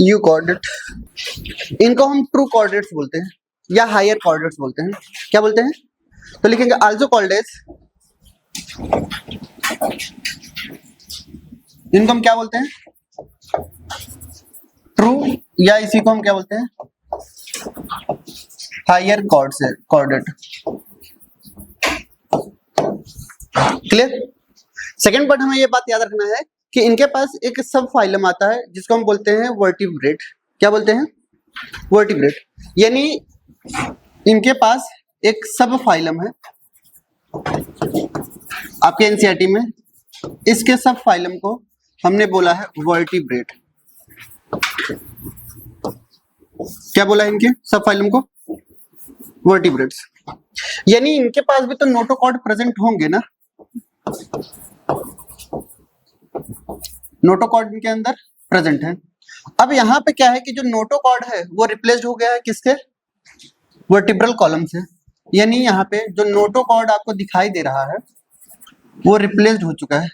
You coordinate, इनको हम true coordinates बोलते हैं या हायर कोऑर्डिनेट्स बोलते हैं। क्या बोलते हैं? तो लिखेंगे आल्सो कॉल्ड एज, इनको हम क्या बोलते हैं? ट्रू, या इसी को हम क्या बोलते हैं? Higher coordinate. Clear? Second part हमें ये बात याद रखना है कि इनके पास एक सब फाइलम आता है जिसको हम बोलते हैं वर्टिब्रेट। क्या बोलते हैं? वर्टिब्रेट। यानी इनके पास एक सब फाइलम है आपके एनसीईआरटी में, इसके सब फाइलम को हमने बोला है वर्टिब्रेट। क्या बोला है इनके सब फाइलम को? वर्टिब्रेट्स। यानी इनके पास भी तो नोटोकॉर्ड प्रेजेंट होंगे ना, नोटोकॉर्ड इनके अंदर प्रेजेंट है। अब यहाँ पे क्या है कि जो नोटोकॉर्ड है वो रिप्लेस्ड हो गया है किसके? वर्टिब्रल कॉलम से। यानी यहाँ पे जो नोटोकॉर्ड आपको दिखाई दे रहा है वो रिप्लेस्ड हो चुका है,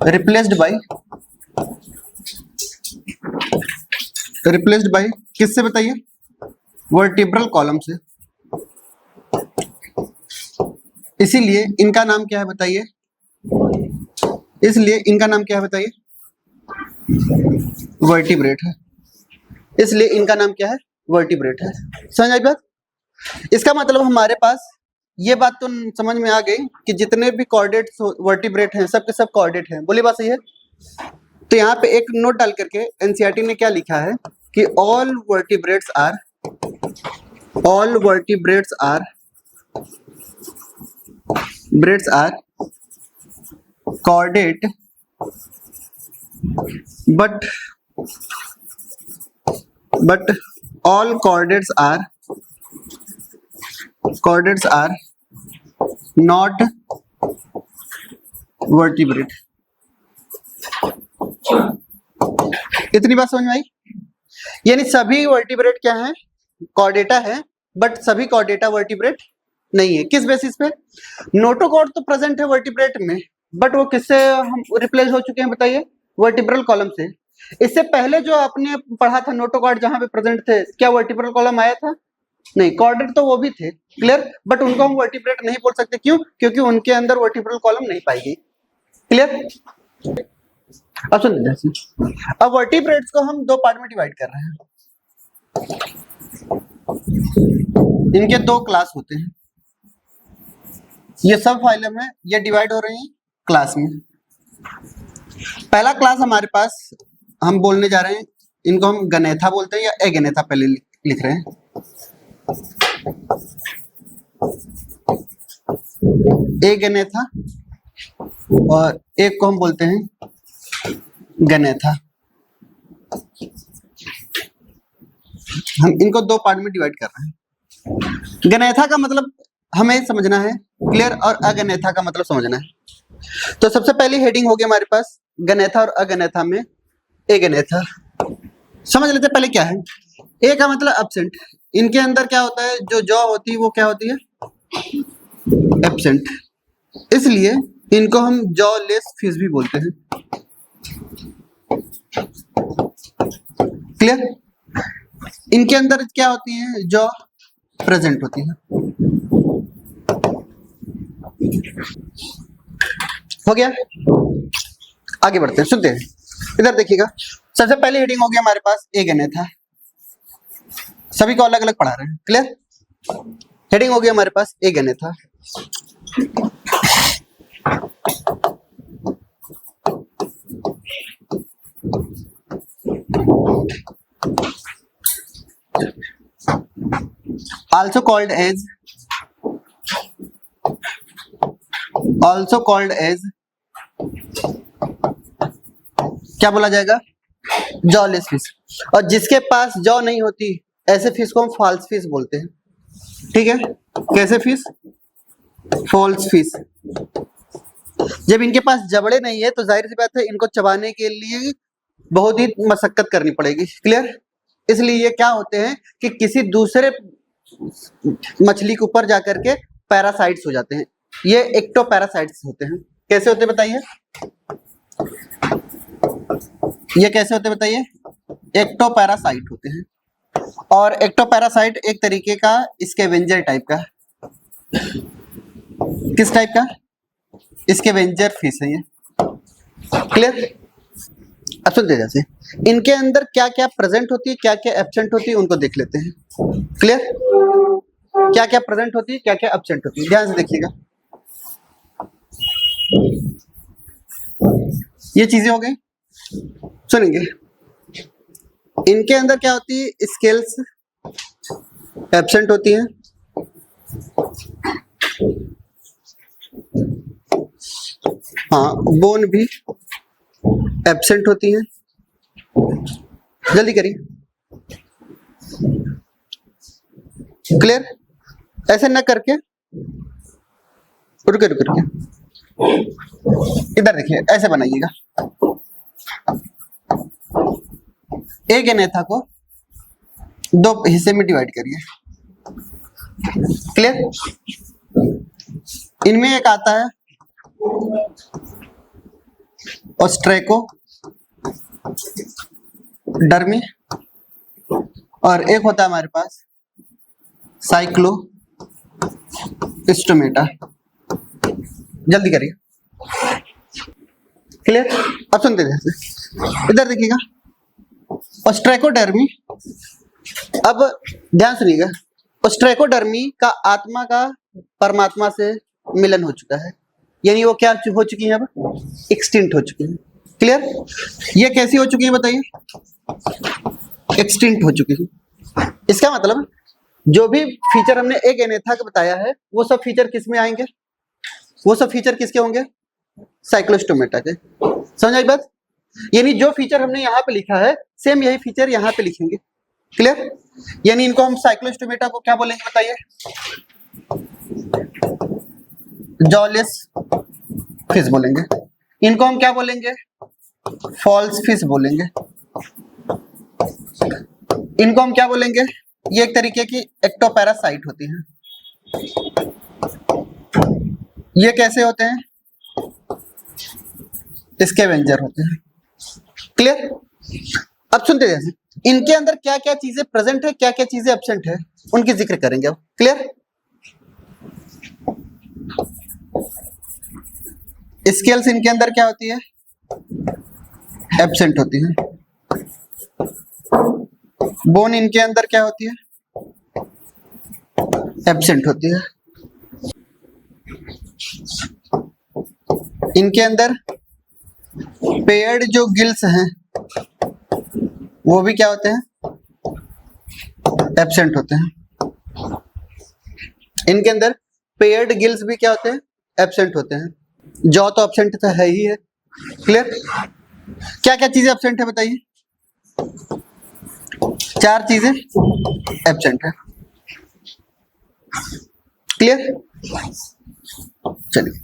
रिप्लेस्ड बाय किससे बताइए? वर्टिब्रल कॉलम से। इसीलिए इनका नाम क्या है बताइए? इसलिए इनका नाम क्या है बताइए? वर्टिब्रेट है। इसलिए इनका नाम क्या है? वर्टिब्रेट है। समझ आई बात? इसका मतलब हमारे पास ये बात तो समझ में आ गई कि जितने भी कोऑर्डिनेट्स वर्टिब्रेट हैं सब के सब कोऑर्डिनेट हैं। बोली बात सही है? तो यहाँ पे एक नोट डाल करके एनसीईआरटी ने क्या लिखा है कि all vertebrates are coordinate but all coordinates are not vertebrate। इतनी बात समझ में आई? यानी सभी वर्टिब्रेट क्या है? कॉर्डेटा है, बट सभी कॉर्डेटा वर्टिब्रेट नहीं है। किस बेसिस पे? नोटोकॉर्ड तो प्रेजेंट है वर्टिब्रेट में, बट वो किससे हम रिप्लेस हो चुके हैं बताइए? वर्टिब्रल कॉलम से। इससे पहले जो आपने पढ़ा था नोटोकॉर्ड जहां पे प्रेजेंट थे, क्या वर्टिब्रल कॉलम आया था? नहीं। कॉर्डेट तो वो भी थे, क्लियर, बट उनको हम वर्टिब्रेट नहीं बोल सकते। क्यों? क्योंकि उनके अंदर वर्टिब्रल कॉलम नहीं पाई गई। क्लियर? अब सुन, अब वर्टिब्रेट्स को हम दो पार्ट में डिवाइड कर रहे हैं। इनके दो क्लास होते हैं, ये सब फाइलम है, ये डिवाइड हो रही हैं क्लास में। पहला क्लास हमारे पास हम बोलने जा रहे हैं, इनको हम गनेथा बोलते हैं या एगनेथा पहले लिख रहे हैं। एगनेथा और एक को हम बोलते हैं गनेथा। हम इनको दो पार्ट में डिवाइड कर रहे हैं। गनेथा का मतलब हमें समझना है, क्लियर, और अगनेथा का मतलब समझना है। तो सबसे पहली हेडिंग होगी हमारे पास गनेथा और अगनेथा में एगनेथा। समझ लेते पहले क्या है। ए का मतलब एब्सेंट। इनके अंदर क्या होता है? जो जॉ होती है वो क्या होती है? एब्सेंट। इसलिए इनको हम जॉलेस फिश भी बोलते हैं। क्लियर? इनके अंदर क्या होती है? जॉ प्रेजेंट होती है। हो गया? आगे बढ़ते हैं, सुनते हैं। इधर देखिएगा, सबसे पहले हेडिंग हो गया हमारे पास एगनेथा। सभी को अलग अलग पढ़ा रहे हैं। क्लियर? हेडिंग हो गया हमारे पास एगनेथा। also called as क्या बोला जाएगा? Jawless fish. और जिसके पास जॉ नहीं होती ऐसे फिश को हम फॉल्स फिश बोलते हैं। ठीक है? कैसे फिश? False fish. जब इनके पास जबड़े नहीं है तो जाहिर सी बात है इनको चबाने के लिए बहुत ही मशक्कत करनी पड़ेगी। क्लियर? इसलिए ये क्या होते हैं कि किसी दूसरे मछली के ऊपर जाकर के पैरासाइट्स हो जाते हैं। ये एक्टोपैरासाइट्स होते हैं। कैसे होते हैं बताइए? ये कैसे होते हैं बताइए? एक्टोपैरासाइट होते हैं। और एक्टोपैरासाइट एक तरीके का स्कैवेंजर टाइप का। किस टाइप का? स्कैवेंजर फिश है ये। क्लियर? अब सुनते जैसे इनके अंदर क्या क्या प्रेजेंट होती है, क्या क्या एब्सेंट होती है, उनको देख लेते हैं। क्लियर? क्या क्या प्रेजेंट होती है, क्या क्या एब्सेंट होती है, ध्यान से देखिएगा। ये चीजें हो गई। सुनेंगे इनके अंदर क्या होती है? स्केल्स एब्सेंट होती हैं। हाँ, बोन भी एब्सेंट होती हैं। जल्दी करिए। क्लियर? ऐसे न करके रुके रुके रुके, इधर देखिए, ऐसे बनाइएगा। एक एनेथा को दो हिस्से में डिवाइड करिए। क्लियर? इनमें एक आता है ऑस्ट्रेको डर्मी और एक होता है हमारे पास साइक्लो स्टोमेटा। जल्दी करिए। क्लियर? अब सुनते जैसे इधर देखिएगा, ऑस्ट्रेकोडर्मी। अब ध्यान सुनिएगा, ऑस्ट्रेकोडर्मी का आत्मा का परमात्मा से मिलन हो चुका है, यानी वो क्या हो चुकी है? अब एक्सटिंक्ट हो चुकी है। क्लियर? ये कैसी हो चुकी है बताइए? एक्सटिंक्ट हो चुकी है। इसका मतलब जो भी फीचर हमने एक एनेथा का बताया है, वो सब फीचर किस में आएंगे? वो सब फीचर किसके होंगे? साइक्लोस्टोमेटा के। समझ आई बात? यानी जो फीचर हमने यहाँ पे लिखा है, सेम यही फीचर यहाँ पे लिखेंगे। क्लियर? यानी इनको हम साइक्लोस्टोमेटा को क्या बोलेंगे बताइए? जॉलेस फिश बोलेंगे। इनको हम क्या बोलेंगे? फॉल्स फिश बोलेंगे। इनको हम क्या बोलेंगे? ये एक तरीके की एक्टोपैरासाइट होती हैं। ये कैसे होते हैं? स्कैवेंजर होते हैं। क्लियर? अब सुनते जैसे इनके अंदर क्या क्या चीजें प्रेजेंट है, क्या क्या चीजें एब्सेंट है, उनकी जिक्र करेंगे अब। क्लियर? स्केल्स इनके अंदर क्या होती है? एब्सेंट होती है। बोन इनके अंदर क्या होती है? एब्सेंट होती है। इनके अंदर पेयर्ड जो गिल्स हैं वो भी क्या होते हैं? एब्सेंट होते हैं। इनके अंदर पेयर्ड गिल्स भी क्या होते हैं? एब्सेंट होते हैं। जॉ तो एब्सेंट तो है ही है। क्लियर? क्या क्या चीजें एब्सेंट है बताइए? चार चीजें एब्सेंट है। क्लियर? चलिए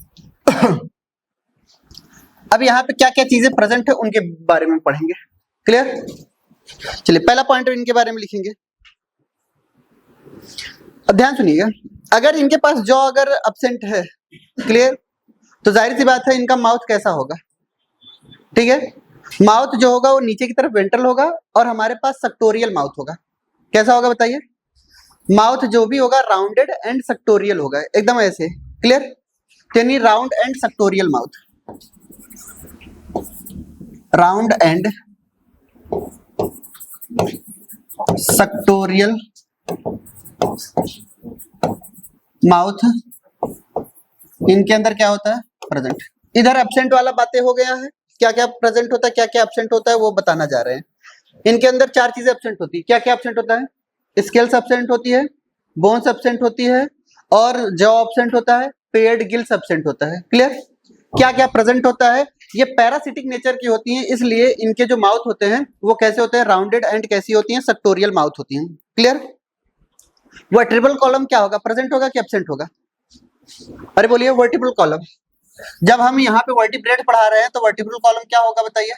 अब यहाँ पे क्या क्या चीजें प्रेजेंट है उनके बारे में पढ़ेंगे। क्लियर? चलिए पहला पॉइंट इनके बारे में लिखेंगे। अब ध्यान सुनिएगा, अगर इनके पास जॉ अगर एब्सेंट है, क्लियर, तो जाहिर सी बात है इनका माउथ कैसा होगा? ठीक है, माउथ जो होगा वो नीचे की तरफ वेंट्रल होगा और हमारे पास सक्टोरियल माउथ होगा। कैसा होगा बताइए? माउथ जो भी होगा राउंडेड एंड सक्टोरियल होगा, एकदम ऐसे। क्लियर? यानी round and सक्टोरियल mouth, round and सक्टोरियल mouth इनके अंदर क्या होता है? प्रेजेंट। इधर एब्सेंट वाला बातें हो गया है, क्या क्या प्रेजेंट होता है, क्या क्या एब्सेंट होता है वो बताना जा रहे हैं। इनके अंदर चार चीजें एब्सेंट होती है। क्या क्या एब्सेंट होता है? स्केल्स एब्सेंट होती है, बोन्स एब्सेंट होती है और जॉ एब्सेंट होता है, पेयर्ड गिल्स एब्सेंट होता है। क्लियर? क्या क्या प्रेजेंट होता है? ये पैरासिटिक नेचर की होती हैं, इसलिए इनके जो माउथ होते हैं वो कैसे होते हैं? राउंडेड एंड कैसी होती हैं? सेक्टोरियल माउथ होती हैं। क्लियर? वर्टिब्रल कॉलम क्या होगा? प्रेजेंट होगा कि एब्सेंट होगा? अरे बोलिए, वर्टिब्रल कॉलम। जब हम यहाँ पे वर्टिब्रेट पढ़ा रहे हैं तो वर्टिब्रल कॉलम क्या होगा बताइए?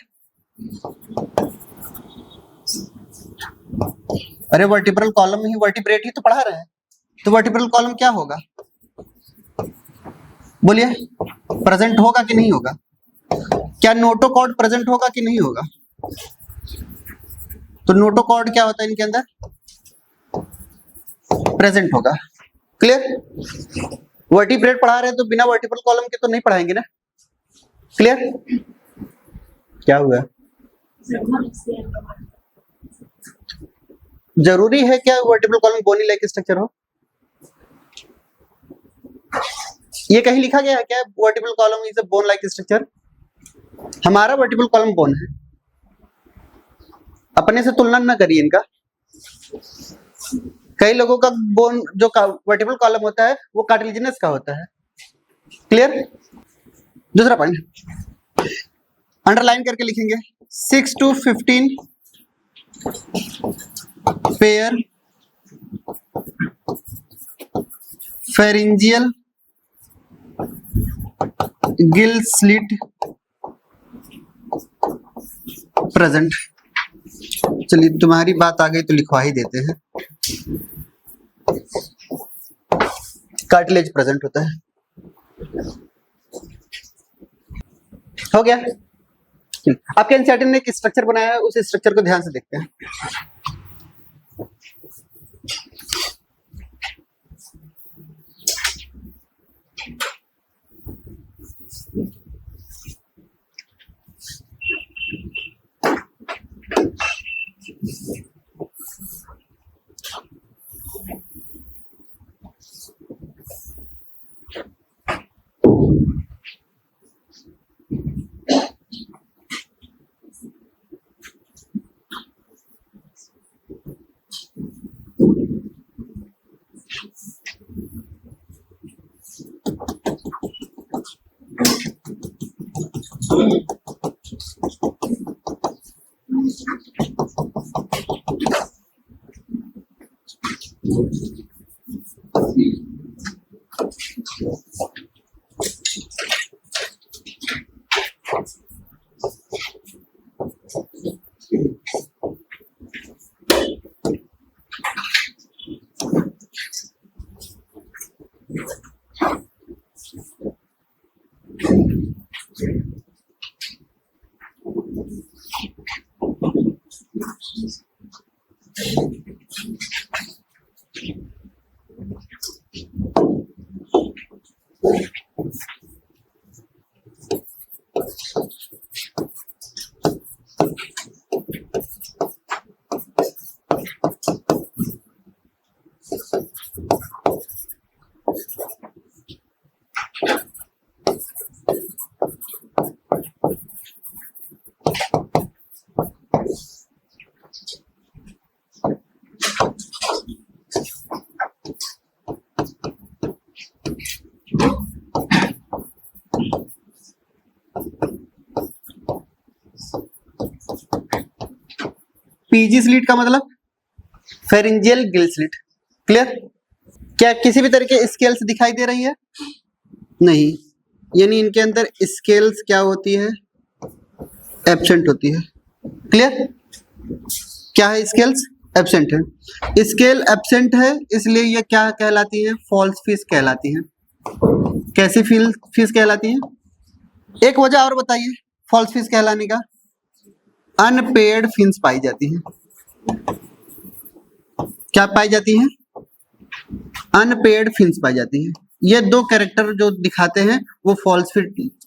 अरे वर्टिब्रल कॉलम ही वर्टिब्रेट ही तो पढ़ा रहे हैं, तो वर्टिब्रल कॉलम क्या होगा? बोलिए, प्रेजेंट होगा कि नहीं होगा? क्या नोटोकॉर्ड प्रेजेंट होगा कि नहीं होगा? तो नोटोकॉर्ड क्या होता है इनके अंदर? प्रेजेंट होगा। क्लियर? वर्टिब्रेट पढ़ा रहे हैं तो बिना वर्टिब्रल कॉलम के तो नहीं पढ़ाएंगे ना। क्लियर? क्या हुआ? जरूरी है क्या वर्टिब्रल कॉलम बोनी लाइक स्ट्रक्चर हो? ये कहीं लिखा गया है क्या vertebral column is a bone like structure? हमारा वर्टिब्रल कॉलम बोन है, अपने से तुलना ना करिए इनका। कई लोगों का बोन जो वर्टिब्रल कॉलम होता है वो कार्टिलेजिनस का होता है। क्लियर? दूसरा पॉइंट अंडरलाइन करके लिखेंगे, 6 to 15 pair pharyngeal Gill slit present. चलिए तुम्हारी बात आ गई तो लिखवा ही देते हैं। कार्टिलेज प्रेजेंट होता है। हो गया? आपके एनसीईआरटी ने एक स्ट्रक्चर बनाया है, उस स्ट्रक्चर को ध्यान से देखते हैं। पीजी स्लिट का मतलब फेरिंजियल गिल स्लिट। क्लियर? क्या किसी भी तरह के स्केल्स दिखाई दे रही है? नहीं, यानी इनके अंदर स्केल्स क्या होती है? एब्सेंट होती है। क्लियर? क्या है? स्केल्स एब्सेंट है। स्केल एब्सेंट है इसलिए ये क्या कहलाती है? फॉल्स फिश कहलाती है। कैसी फिश कहलाती है? एक वजह और बताइए फॉल्स फिश कहलाने का। अनपेयर्ड फिन्स पाई जाती हैं। क्या पाई जाती हैं? अनपेयर्ड फिन्स पाई जाती हैं। ये दो कैरेक्टर जो दिखाते हैं वो फॉल्स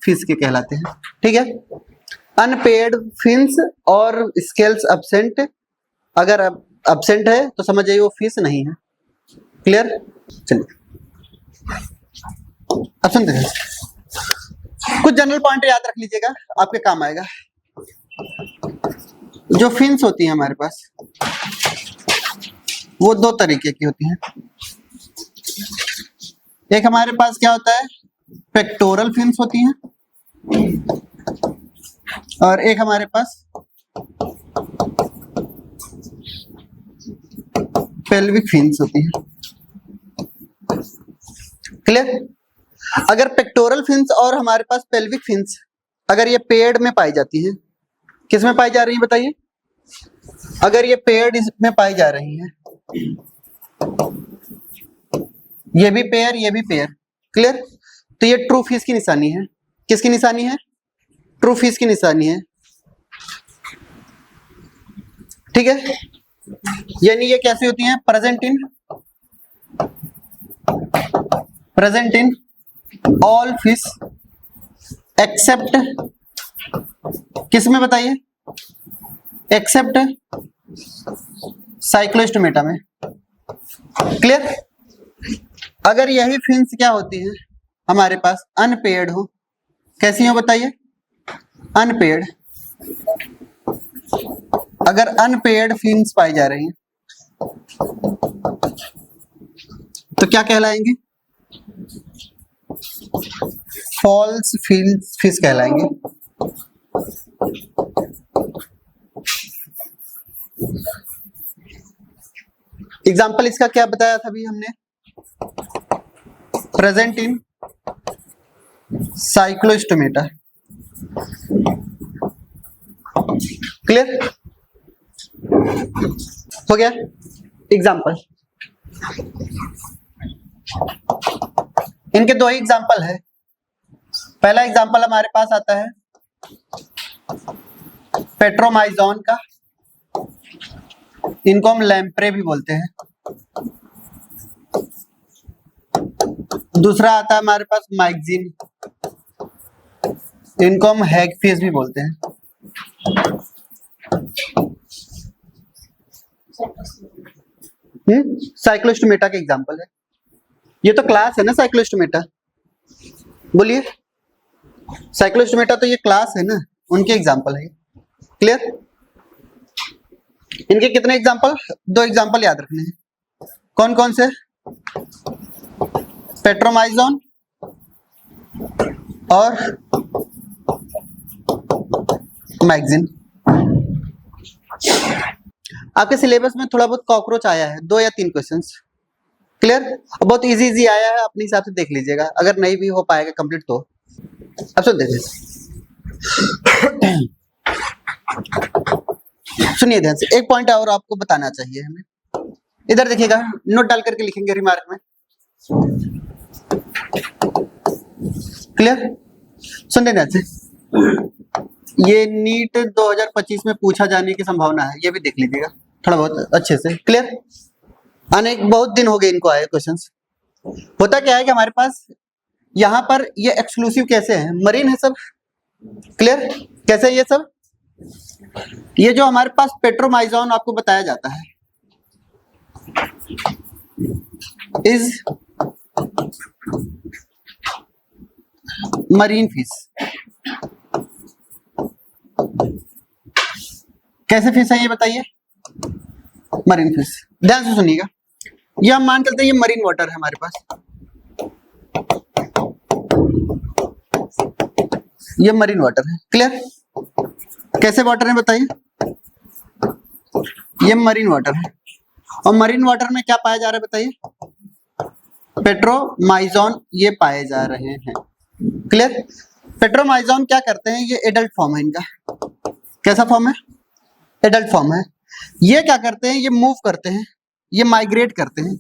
फिश के कहलाते हैं। ठीक है? अनपेयर्ड फिन्स और स्केल्स एब्सेंट, अगर एब्सेंट है तो समझ जाइए वो फिश नहीं है। क्लियर? चलिए अब सुनते हैं। कुछ जनरल पॉइंट याद रख लीजिएगा, आपके काम आएगा। जो फिन्स होती हैं हमारे पास वो दो तरीके की होती हैं। एक हमारे पास क्या होता है? पेक्टोरल फिन्स होती हैं, और एक हमारे पास पेल्विक फिन्स होती हैं। क्लियर? अगर पेक्टोरल फिन्स और हमारे पास पेल्विक फिन्स अगर ये पेड़ में पाई जाती हैं, किस में पाई जा रही है बताइए? अगर ये पेड़ इसमें पाई जा रही हैं, ये भी पेयर ये भी पेयर। क्लियर? तो ये ट्रू फिश की निशानी है। किसकी निशानी है? ट्रू फिश की निशानी है। ठीक है, यानी ये कैसी होती हैं? Present in all fish except, किस में बताइए? एक्सेप्ट साइक्लोस्टोमेटा में। क्लियर? अगर यही फिन्स क्या होती है हमारे पास? अनपेयर्ड हो। कैसी हो बताइए? अनपेयर्ड। अगर अनपेयर्ड फिन्स पाई जा रही हैं तो क्या कहलाएंगे? फॉल्स फिश कहलाएंगे। एग्जाम्पल इसका क्या बताया था अभी हमने? Present in Cyclostomata. क्लियर हो गया? एग्जाम्पल, इनके दो ही एग्जाम्पल है। पहला एग्जाम्पल हमारे पास आता है पेट्रोमाइजोन का, इनको हम लैम्प्रे भी बोलते हैं। दूसरा आता है हमारे पास माइक्सिन, इनको हम हैगफिश भी बोलते हैं। साइक्लोस्टोमेटा के एग्जाम्पल है। ये तो क्लास है ना साइक्लोस्टोमेटा, बोलिए। साइक्लोस्टोमेटा तो ये क्लास है ना, उनके एग्जाम्पल है। क्लियर? इनके कितने एग्जाम्पल? दो एग्जाम्पल याद रखने हैं। कौन कौन से? पेट्रोमाइजोन और मैगजीन। आपके सिलेबस में थोड़ा बहुत कॉकरोच आया है, 2 या 3 क्वेश्चंस। क्लियर? बहुत इजी आया है, अपने हिसाब से देख लीजिएगा। अगर नहीं भी हो पाएगा कंप्लीट तो अब सुन देखिए, सुनिए ध्यान से। एक पॉइंट और आपको बताना चाहिए हमें, इधर देखिएगा, नोट डाल करके लिखेंगे रिमार्क में। क्लियर? सुन ध्यान से, ये नीट 2025 में पूछा जाने की संभावना है, ये भी देख लीजिएगा थोड़ा बहुत अच्छे से। क्लियर? आने बहुत दिन हो गए इनको आए क्वेश्चंस। होता क्या है कि हमारे पास यहाँ पर ये एक्सक्लूसिव कैसे है? मरीन है सब। क्लियर? कैसे है ये सब? ये जो हमारे पास पेट्रोमाइजोन आपको बताया जाता है इज मरीन फिश। कैसे फिश है ये बताइए? Marine fish. ध्यान से सुनिएगा, ये हम मान चलते हैं ये मरीन वाटर है हमारे पास, ये मरीन वाटर है। क्लियर? कैसे वाटर है बताइए? ये मरीन वाटर है, और मरीन वाटर में क्या पाया जा रहा है बताइए? पेट्रोमाइजोन ये पाए जा रहे हैं। क्लियर? पेट्रोमाइजोन क्या करते हैं? ये एडल्ट फॉर्म है इनका। कैसा फॉर्म है? एडल्ट फॉर्म है। ये क्या करते हैं? ये मूव करते हैं, ये माइग्रेट करते हैं।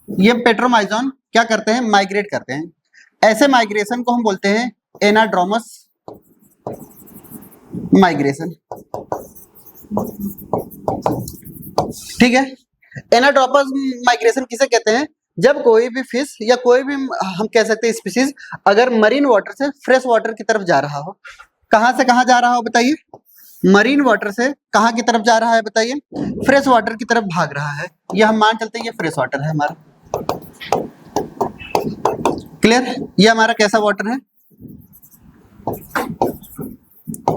ये पेट्रोमाइजोन क्या करते हैं? माइग्रेट करते हैं। ऐसे माइग्रेशन को हम बोलते हैं एनाड्रोमस माइग्रेशन। ठीक है? एनाड्रोमस माइग्रेशन किसे कहते हैं? जब कोई भी फिश या कोई भी हम कह सकते हैं स्पीशीज अगर मरीन वाटर से फ्रेश वाटर की तरफ जा रहा हो, कहां से कहां जा रहा हो बताइए? मरीन वाटर से कहां की तरफ जा रहा है बताइए? फ्रेश वाटर की तरफ भाग रहा है। ये हम मान चलते हैं ये फ्रेश वाटर है हमारा। क्लियर? ये हमारा कैसा वाटर है?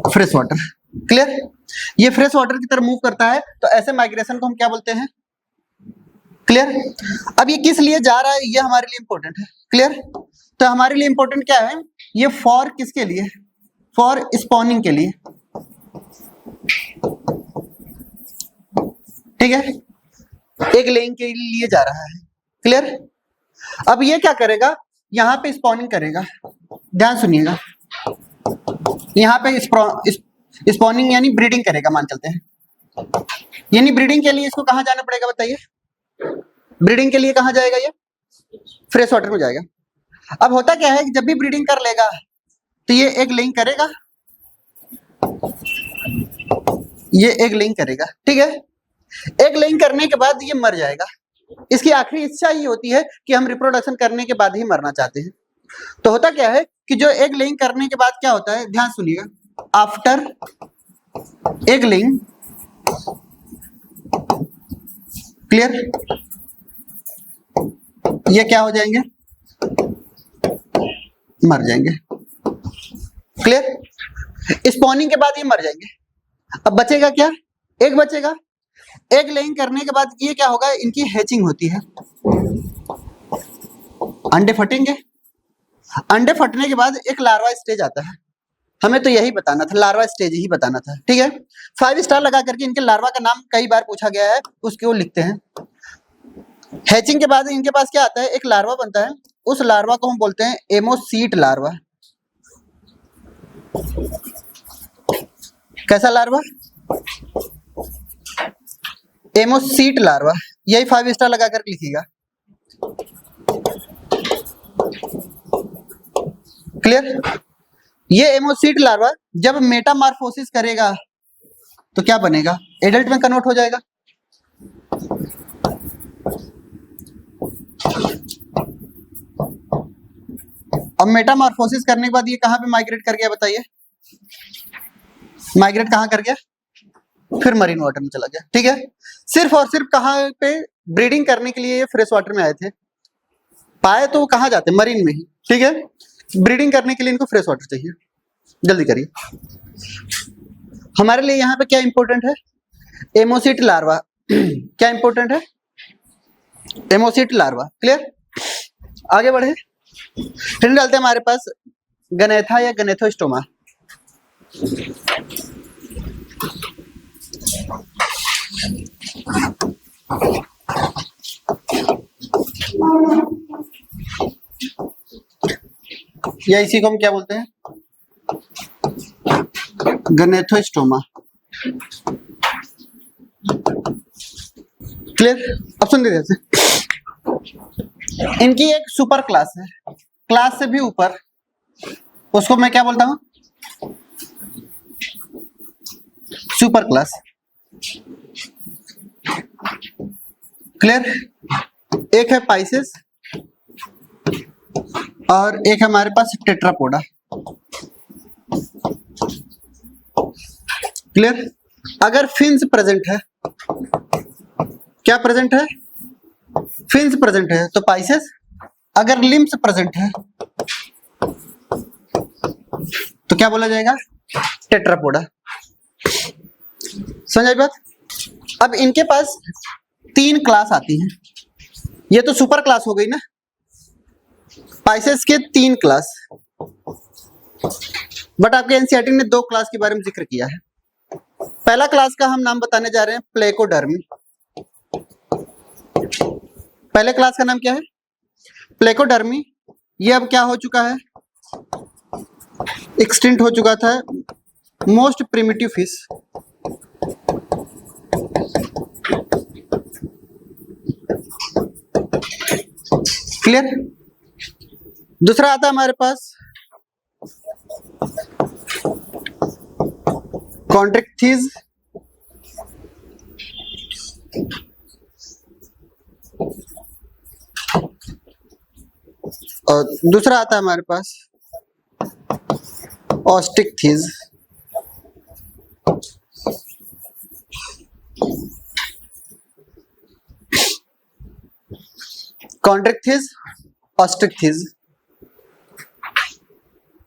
Fresh water. क्लियर? ये फ्रेश वाटर की तरफ मूव करता है, तो ऐसे माइग्रेशन को हम क्या बोलते हैं? क्लियर? अब ये किस लिए जा रहा है ये हमारे लिए इंपॉर्टेंट है। क्लियर? तो हमारे लिए इंपॉर्टेंट क्या है? ये फॉर किसके लिए? फॉर स्पॉनिंग के लिए। ठीक है? एक लेइंग के लिए जा रहा है। क्लियर? अब ये क्या करेगा? यहां पे स्पॉनिंग करेगा। ध्यान सुनिएगा, यहां पे स्पॉनिंग यानी ब्रीडिंग करेगा मान चलते हैं। यानी ब्रीडिंग के लिए इसको कहां जाना पड़ेगा बताइए? ब्रीडिंग के लिए कहां जाएगा? ये फ्रेश वाटर में जाएगा। अब होता क्या है कि जब भी ब्रीडिंग कर लेगा तो ये एग लेइंग करेगा, ये एग लेइंग करेगा, ठीक है। एग लेइंग करने के बाद ये मर जाएगा। इसकी आखिरी इच्छा ये होती है कि हम रिप्रोडक्शन करने के बाद ही मरना चाहते हैं। तो होता क्या है कि जो एग लेइंग करने के बाद क्या होता है, ध्यान सुनिएगा, आफ्टर एग लेइंग, क्लियर, ये क्या हो जाएंगे, मर जाएंगे, क्लियर। स्पॉनिंग के बाद ये मर जाएंगे। अब बचेगा क्या, एग बचेगा। एग लेइंग करने के बाद ये क्या होगा, इनकी हैचिंग होती है, अंडे फटेंगे। अंडे फटने के बाद एक लार्वा स्टेज आता है। हमें तो यही बताना था, लार्वा स्टेज ही बताना था, ठीक है। 5 स्टार लगा करके इनके लार्वा का नाम कई बार पूछा गया है, उसके वो लिखते हैं। हैचिंग के बाद इनके पास क्या आता है, एक लार्वा बनता है। उस लार्वा को हम बोलते हैं एमोसीट लार्वा। कैसा लार्वा, एमोसीट लार्वा। यही 5 स्टार लगा कर लिखिएगा, क्लियर। ये एमोसीट लार्वा जब मेटामॉर्फोसिस करेगा तो क्या बनेगा, एडल्ट में कन्वर्ट हो जाएगा। अब मेटामॉर्फोसिस करने के बाद ये कहां पे माइग्रेट कर गया, बताइए, माइग्रेट कहां कर गया, फिर मरीन वाटर में चला गया, ठीक है। सिर्फ और सिर्फ कहां पे, ब्रीडिंग करने के लिए ये फ्रेश वाटर में आए थे, पाए तो कहां जाते, मरीन में ही, ठीक है। ब्रीडिंग करने के लिए इनको फ्रेश वाटर चाहिए। जल्दी करिए, हमारे लिए यहाँ पे क्या इंपॉर्टेंट है, एमोसिट लार्वा। क्या इंपॉर्टेंट है, एमोसिट लार्वा, क्लियर। आगे बढ़े, फिर डालते हैं हमारे पास गनेथा या गनेथोस्टोमा। या इसी को हम क्या बोलते हैं, गनेथोस्टोमा, क्लियर। अब सुन लीजिए, इनकी एक सुपर क्लास है, क्लास से भी ऊपर, उसको मैं क्या बोलता हूं, सुपर क्लास, क्लियर। एक है पाइसेस और एक है हमारे पास टेट्रापोडा, क्लियर। अगर फिन्स प्रेजेंट है, क्या प्रेजेंट है, फिन्स प्रेजेंट है तो पाइसेस। अगर लिम्स प्रेजेंट है तो क्या बोला जाएगा, टेट्रापोडा। समझ आई बात। अब इनके पास 3 क्लास आती हैं, ये तो सुपर क्लास हो गई ना, पाइसेस के 3 क्लास, बट आपके एनसीईआरटी ने 2 क्लास के बारे में जिक्र किया है। पहला क्लास का हम नाम बताने जा रहे हैं प्लेकोडर्मी। पहले क्लास का नाम क्या है, प्लेकोडर्मी। ये अब क्या हो चुका है, एक्सटिंक्ट हो चुका था, मोस्ट प्रिमिटिव फिश। क्लियर। दूसरा आता है हमारे पास कॉन्ट्रिक्थिस, और दूसरा आता है हमारे पास ऑस्टिक्थिस। कॉन्ट्रिक्थिस, ऑस्टिक्थिस।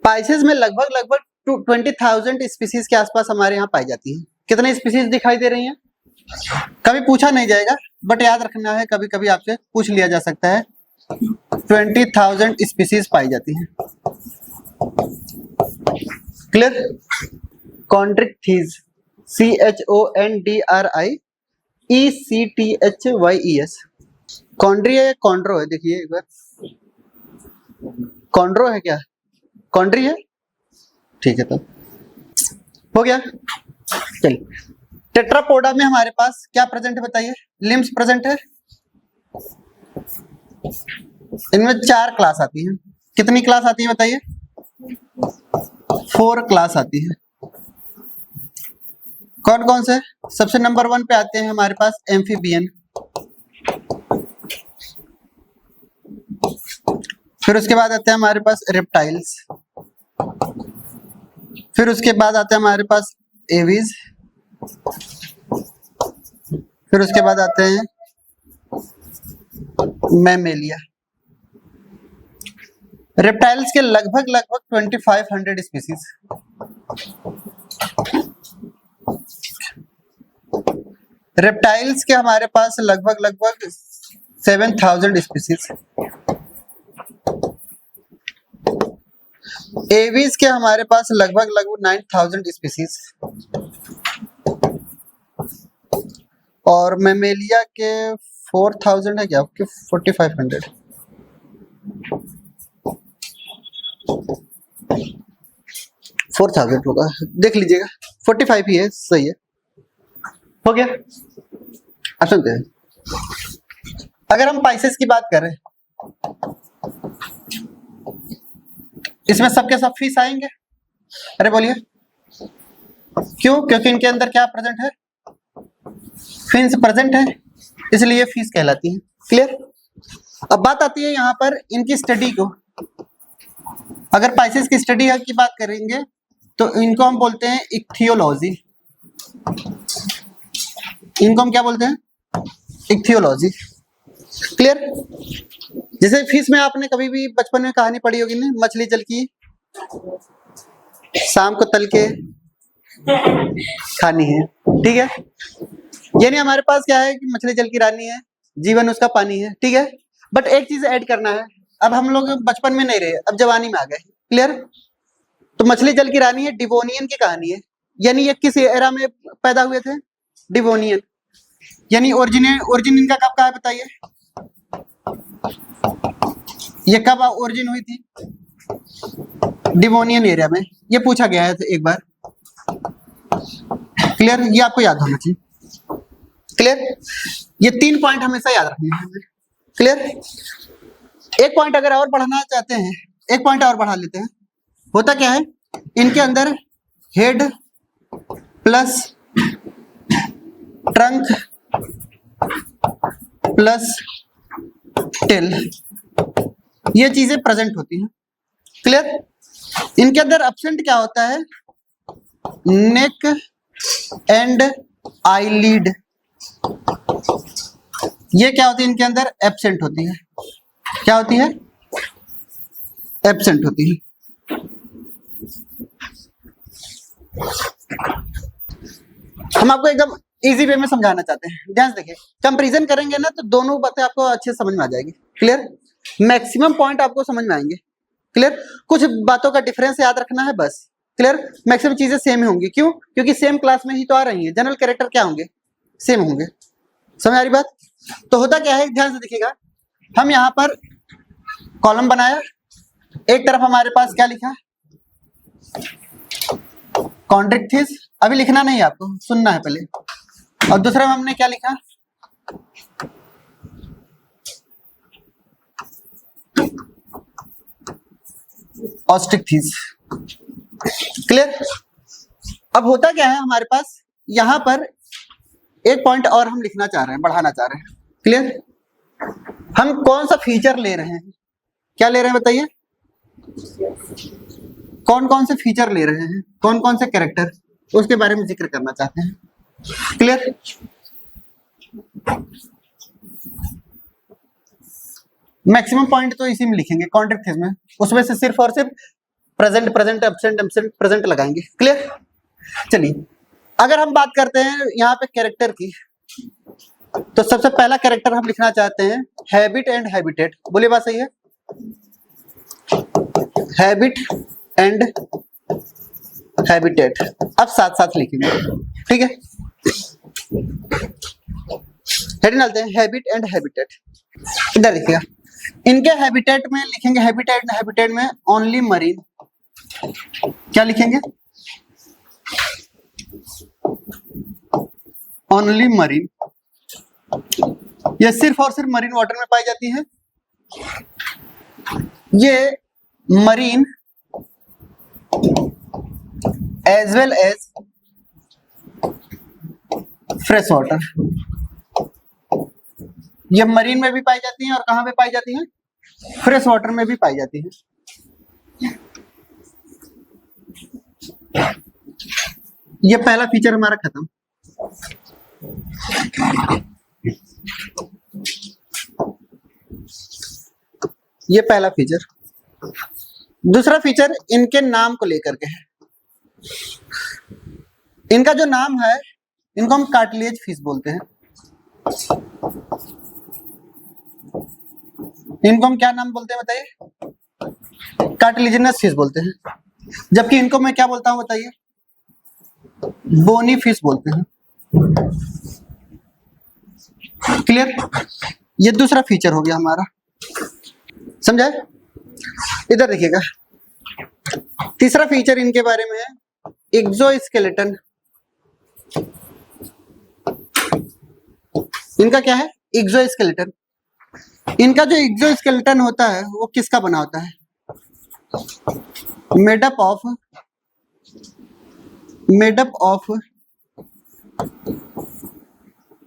पाइसेस में लगभग 20,000 स्पीसीज के आसपास हमारे यहाँ पाई जाती हैं। कितने स्पीसीज दिखाई दे रही हैं, कभी पूछा नहीं जाएगा बट याद रखना है, कभी कभी आपसे पूछ लिया जा सकता है। 20,000 स्पीसीज पाई जाती हैं, क्लियर। कॉन्ट्रिक्थिस, CHONDRIECTHYES। कॉन्ड्री है, कॉन्ड्रो है, देखिए एक बार, कॉन्ड्रो है क्या, कॉन्ड्री है, ठीक है, तो हो गया। चलिए, टेट्रापोडा में हमारे पास क्या प्रेजेंट है बताइए, लिम्स प्रेजेंट है। इनमें 4 क्लास आती हैं, कितनी क्लास आती है बताइए? 4 क्लास आती है। कौन कौन से? सबसे नंबर 1 पे आते हैं हमारे पास एम्फीबियन, फिर उसके बाद आते हैं हमारे पास रेप्टाइल्स, फिर उसके बाद आते हैं हमारे पास एवीज, फिर उसके बाद आते हैं मैमेलिया। रेप्टाइल्स के लगभग 2500 स्पीसीज, रेप्टाइल्स के हमारे पास लगभग 7000 स्पीसीज, एवीज के हमारे पास लगभग 9000 स्पीसीज, और मैमेलिया के 4000 है क्या? 4500। 4000 होगा, देख लीजिएगा, 45 ही है, सही है। हो गया। अब सुनते हैं, अगर हम पाइसेस की बात करें, इसमें सबके सब फिश आएंगे। अरे बोलिए क्यों? क्योंकि इनके अंदर क्या प्रेजेंट है? फिन्स प्रेजेंट है, इसलिए फिश कहलाती है। क्लियर? अब बात आती है यहाँ पर इनकी स्टडी को। अगर पाइसेस की स्टडी की बात करेंगे तो इनको हम बोलते हैं इक्थियोलॉजी। इनको हम क्या बोलते हैं? इक्थियोलॉजी। क्लियर? जैसे फिश में आपने कभी भी बचपन में कहानी पढ़ी होगी ना, मछली जल की शाम को तल के खानी है, ठीक है? यानी हमारे पास क्या है कि मछली जल की रानी है, जीवन उसका पानी है, ठीक है? बट एक चीज ऐड करना है, अब हम लोग बचपन में नहीं रहे, अब जवानी में आ गए। क्लियर? तो मछली जल की रानी है, डिवोनियन की कहानी है। यानी ये किस एरा में पैदा हुए थे? डिवोनियन। यानी ओरिजिन इनका कब का है बताइए? ये कब ओरिजिन हुई थी? डिवोनियन एरिया में। ये पूछा गया है एक बार। क्लियर? ये आपको याद होना चाहिए। क्लियर? ये 3 पॉइंट हमेशा याद रखने हैं। क्लियर? एक पॉइंट अगर और बढ़ाना चाहते हैं, एक पॉइंट और बढ़ा लेते हैं। होता क्या है, इनके अंदर head plus trunk plus tail, ये चीजें प्रेजेंट होती हैं। क्लियर? इनके अंदर एब्सेंट क्या होता है? नेक एंड आईलिड, ये क्या होती है इनके अंदर? एब्सेंट होती है। क्या होती है? एब्सेंट होती है। हम आपको एकदम इजी वे में समझाना चाहते हैं, ध्यान से देखिए। कंपैरिजन करेंगे ना तो दोनों बातें आपको अच्छे से समझ में आ जाएगी। क्लियर? मैक्सिमम पॉइंट आपको समझ में आएंगे। क्लियर? कुछ बातों का डिफरेंस याद रखना है बस। क्लियर? मैक्सिमम चीजें सेम ही होंगी। क्यों? क्योंकि सेम क्लास में ही तो आ रही है, जनरल कैरेक्टर क्या होंगे? सेम होंगे। समझ आ रही बात? तो होता क्या है, ध्यान से देखिएगा। हम यहाँ पर कॉलम बनाया, एक तरफ हमारे पास क्या लिखा? कॉन्ट्रिक्थिस। अभी लिखना नहीं है आपको, सुनना है पहले। और दूसरा में हमने क्या लिखा? ऑस्ट्रिक्थिस। क्लियर? अब होता क्या है हमारे पास, यहां पर एक पॉइंट और हम लिखना चाह रहे हैं, बढ़ाना चाह रहे हैं। क्लियर? हम कौन सा फीचर ले रहे हैं? क्या ले रहे हैं बताइए? कौन कौन से फीचर ले रहे हैं, कौन कौन से कैरेक्टर, उसके बारे में जिक्र करना चाहते हैं। क्लियर? मैक्सिमम पॉइंट तो इसी में लिखेंगे, कॉन्ट्रिक्थिस में। उसमें से सिर्फ और सिर्फ present present absent absent present लगाएंगे। क्लियर? चलिए, अगर हम बात करते हैं यहाँ पे कैरेक्टर की, तो सबसे पहला कैरेक्टर हम लिखना चाहते हैं हैबिट एंड हैबिटेट। बोलिए बात सही है? Habit and habitat. अब साथ साथ लिखेंगे, ठीक है? हेडिंग डालते हैं हैबिट एंड हैबिटेट। इधर देखिएगा, इनके हैबिटेट में लिखेंगे, हैबिटेट में ओनली मरीन। क्या लिखेंगे? Only marine. ये सिर्फ और सिर्फ मरीन वाटर में पाई जाती है। ये marine as well as fresh water. ये मरीन में भी पाई जाती हैं और कहां पे पाई जाती हैं? फ्रेश वाटर में भी पाई जाती हैं। ये पहला फीचर हमारा खत्म। ये पहला फीचर। दूसरा फीचर इनके नाम को लेकर के है। इनका जो नाम है, इनको हम कार्टिलेज फिश बोलते हैं। इनको हम क्या नाम बोलते हैं बताइए? कार्टिलेजिनस फिश बोलते हैं। जबकि इनको मैं क्या बोलता हूं बताइए? बोनी फिश बोलते हैं। क्लियर? ये दूसरा फीचर हो गया हमारा, समझा? इधर देखिएगा, तीसरा फीचर इनके बारे में है एक्सोस्केलेटन। इनका क्या है? एक्सोस्केलेटन। इनका जो एक्सोस्केलेटन होता है वो किसका बना होता है? Made up of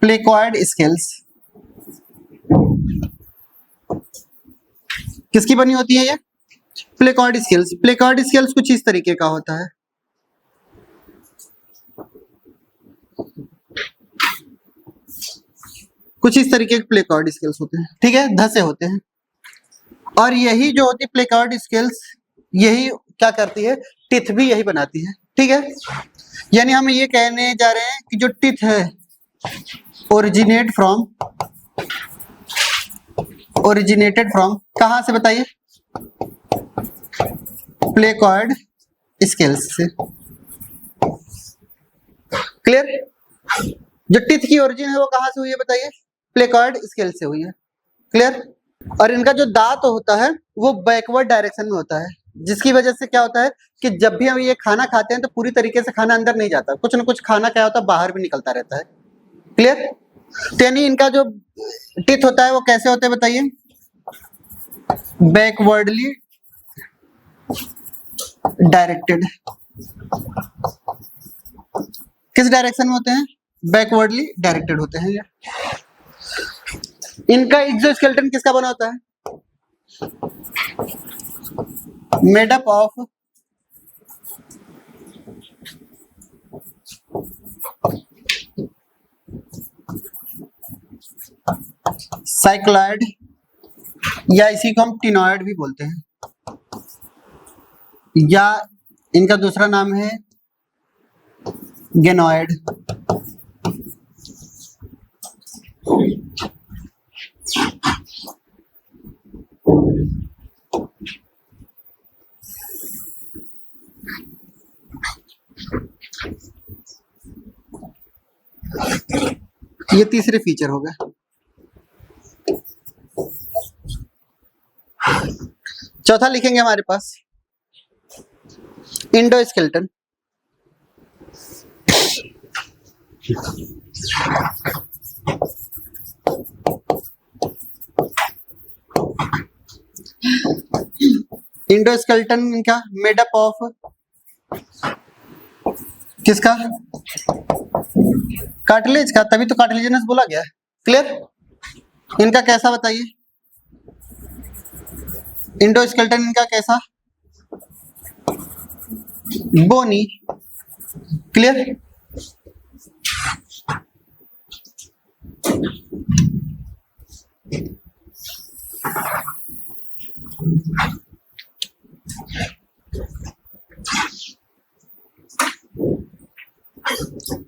placoid scales. किसकी बनी होती है ये? Placoid scales. प्लेकॉइड स्केल्स कुछ इस तरीके का होता है। कुछ इस तरीके के प्लेकॉइड स्केल्स होते हैं, ठीक है, धसे होते हैं। और यही जो होती है प्लेकॉइड स्केल्स, यही क्या करती है? टिथ भी यही बनाती है, ठीक है। यानी हम ये कहने जा रहे हैं कि जो टिथ है ओरिजिनेटेड फ्रॉम कहां से बताइए? प्लेकॉइड स्केल्स से। क्लियर? जो टिथ की ओरिजिन है वो कहां से हुई है बताइए? प्लेकॉइड स्केल से हुई है। क्लियर? और इनका जो दांत होता है वो बैकवर्ड डायरेक्शन में होता है, जिसकी वजह से क्या होता है कि जब भी हम ये खाना खाते हैं तो पूरी तरीके से खाना अंदर नहीं जाता, कुछ ना कुछ खाना क्या होता है बाहर भी निकलता रहता है। क्लियर? तो यानी इनका जो टिथ होता है वो कैसे होते हैं बताइए? Backwardly directed. किस डायरेक्शन में होते हैं? बैकवर्डली डायरेक्टेड होते हैं। इनका एक्सोस्केलेटन किसका बना होता है? मेडअप ऑफ साइक्लॉइड, या इसी को हम टिनॉइड भी बोलते हैं, या इनका दूसरा नाम है गेनॉइड। ये तीसरे फीचर हो गए। चौथा लिखेंगे हमारे पास इंडोस्केलेटन। इंडोस्केलेटन इनका मेडअप ऑफ किसका? कार्टिलेज का, तभी तो कार्टिलेजिनस बोला गया है। क्लियर? इनका कैसा बताइए? इंडोस्केलेटन इनका कैसा? बोनी। क्लियर?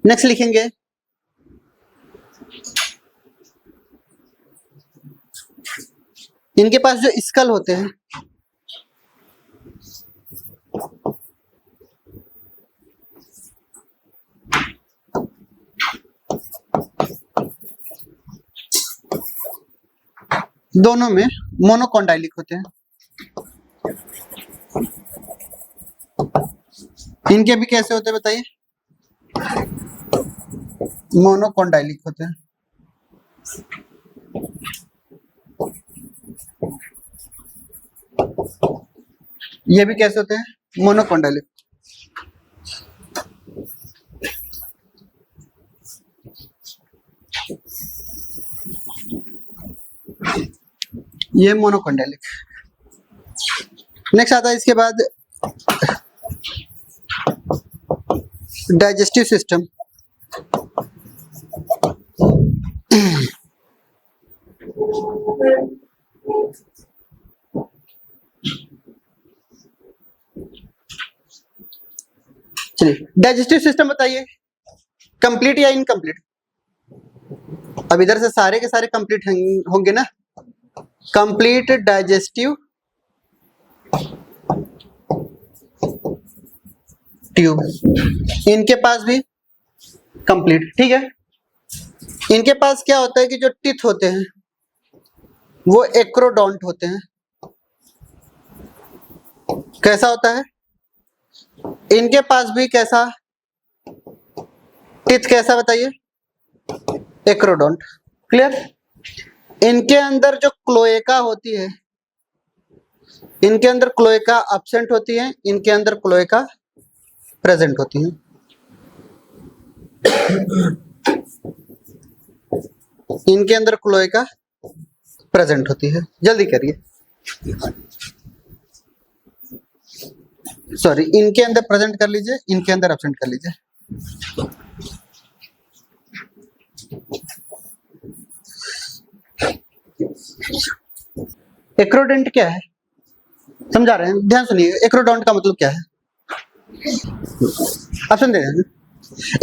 नेक्स्ट लिखेंगे इनके पास जो स्कल होते हैं, दोनों में मोनोकॉन्डाइलिक होते हैं। इनके भी कैसे होते हैं बताइए? मोनोकॉन्डाइलिक होते हैं। ये भी कैसे होते हैं? मोनोकोंडाइलिक। ये मोनोकोंडाइलिक। नेक्स्ट आता है इसके बाद डाइजेस्टिव सिस्टम। चलिए डाइजेस्टिव सिस्टम बताइए, कंप्लीट या इनकम्प्लीट? अब इधर से सारे के सारे कंप्लीट होंगे ना। कंप्लीट डाइजेस्टिव ट्यूब, इनके पास भी कंप्लीट। ठीक है, इनके पास क्या होता है कि जो टीथ होते हैं वो एक्रोडोंट होते हैं। कैसा होता है? इनके पास भी कैसा टीथ, कैसा बताइए? एक्रोडोंट। क्लियर? इनके अंदर जो क्लोएका होती है, इनके अंदर क्लोएका एब्सेंट होती है, इनके अंदर क्लोएका प्रेजेंट होती है। इनके अंदर क्लोएका प्रेजेंट होती है। जल्दी करिए, सॉरी, इनके अंदर प्रेजेंट कर लीजिए, इनके अंदर एब्सेंट कर लीजिए। एक्रोडेंट क्या है समझा रहे हैं, ध्यान सुनिए। एक्रोडोंट का मतलब क्या है? ऑप्शन दे रहे हैं।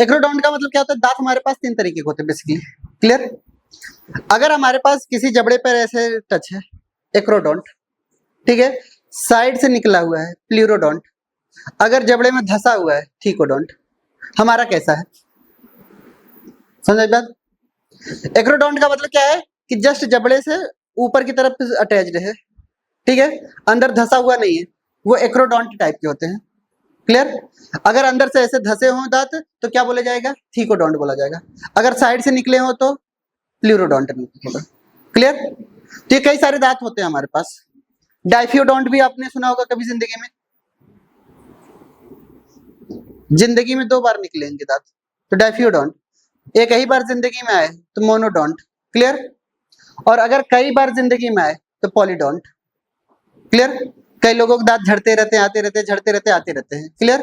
एक्रोडोंट का मतलब क्या होता है? दांत हमारे पास 3 तरीके के होते हैं बेसिकली। क्लियर? अगर हमारे पास किसी जबड़े पर ऐसे टच है, एक्रोडोंट। ठीक है, साइड से निकला हुआ है, प्लूरोडोंट। अगर जबड़े में धंसा हुआ है, थीकोडोंट। हमारा कैसा है? समझ बात? एक्रोडोंट का मतलब क्या है कि जस्ट जबड़े से ऊपर की तरफ अटैच्ड है। ठीक है, अंदर धंसा हुआ नहीं है, वो एक्रोडोंट टाइप के होते हैं। क्लियर? अगर अंदर से ऐसे धंसे हों दांत तो क्या बोला जाएगा? थीकोडोंट बोला जाएगा। अगर साइड से निकले हो तो प्लूरोडोंट होगा। क्लियर? तो ये कई सारे दांत होते हैं हमारे पास। डाइफियोडोंट भी आपने सुना होगा कभी जिंदगी में। जिंदगी में 2 बार निकलेंगे दांत तो डाइफियोडोंट। एक ही बार जिंदगी में आए तो मोनोडोंट। क्लियर? और अगर कई बार जिंदगी में आए तो पॉलीडोंट। क्लियर? कई लोगों के दांत झड़ते रहते हैं, आते रहते हैं, झड़ते रहते हैं, आते रहते हैं। क्लियर?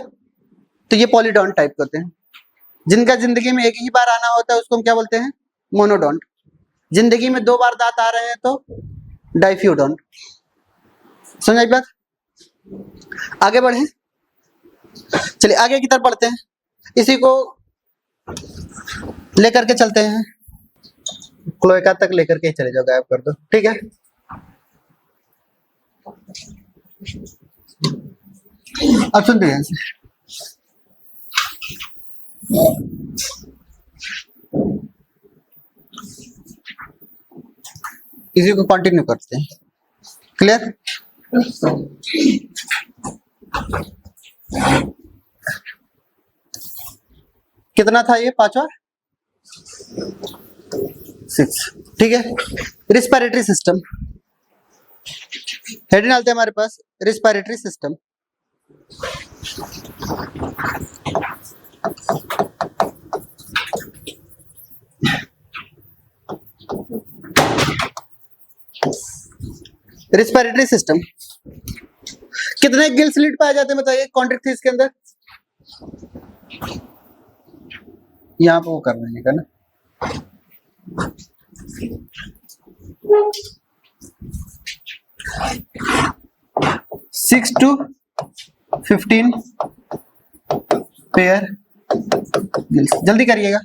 तो ये पॉलीडोंट टाइप के होते हैं। जिनका जिंदगी में एक ही बार आना होता है उसको हम क्या बोलते हैं? मोनोडोंट। जिंदगी में 2 बार दांत आ रहे हैं तो डाइफियोडोंट। समझ आई बात? आगे बढ़े, चलिए आगे की तरफ बढ़ते हैं, इसी को लेकर के चलते हैं। क्लोएका तक लेकर के चले जाओ, गायब कर दो। ठीक है, अब सुनते हैं। इसी को कंटिन्यू करते हैं। क्लियर? कितना था ये? 5वां 6। ठीक है, रिस्पिरेटरी सिस्टम। हेडिंग डालते हैं हमारे पास रिस्पिरेटरी सिस्टम। रिस्पिरेटरी सिस्टम कितने गिल स्लिट पाए जाते हैं बताइए कॉन्ट्रिक्टिस के अंदर? यहाँ पे वो कर लीजिएगा ना। 6 to 15 पेयर गिल्स। जल्दी करिएगा।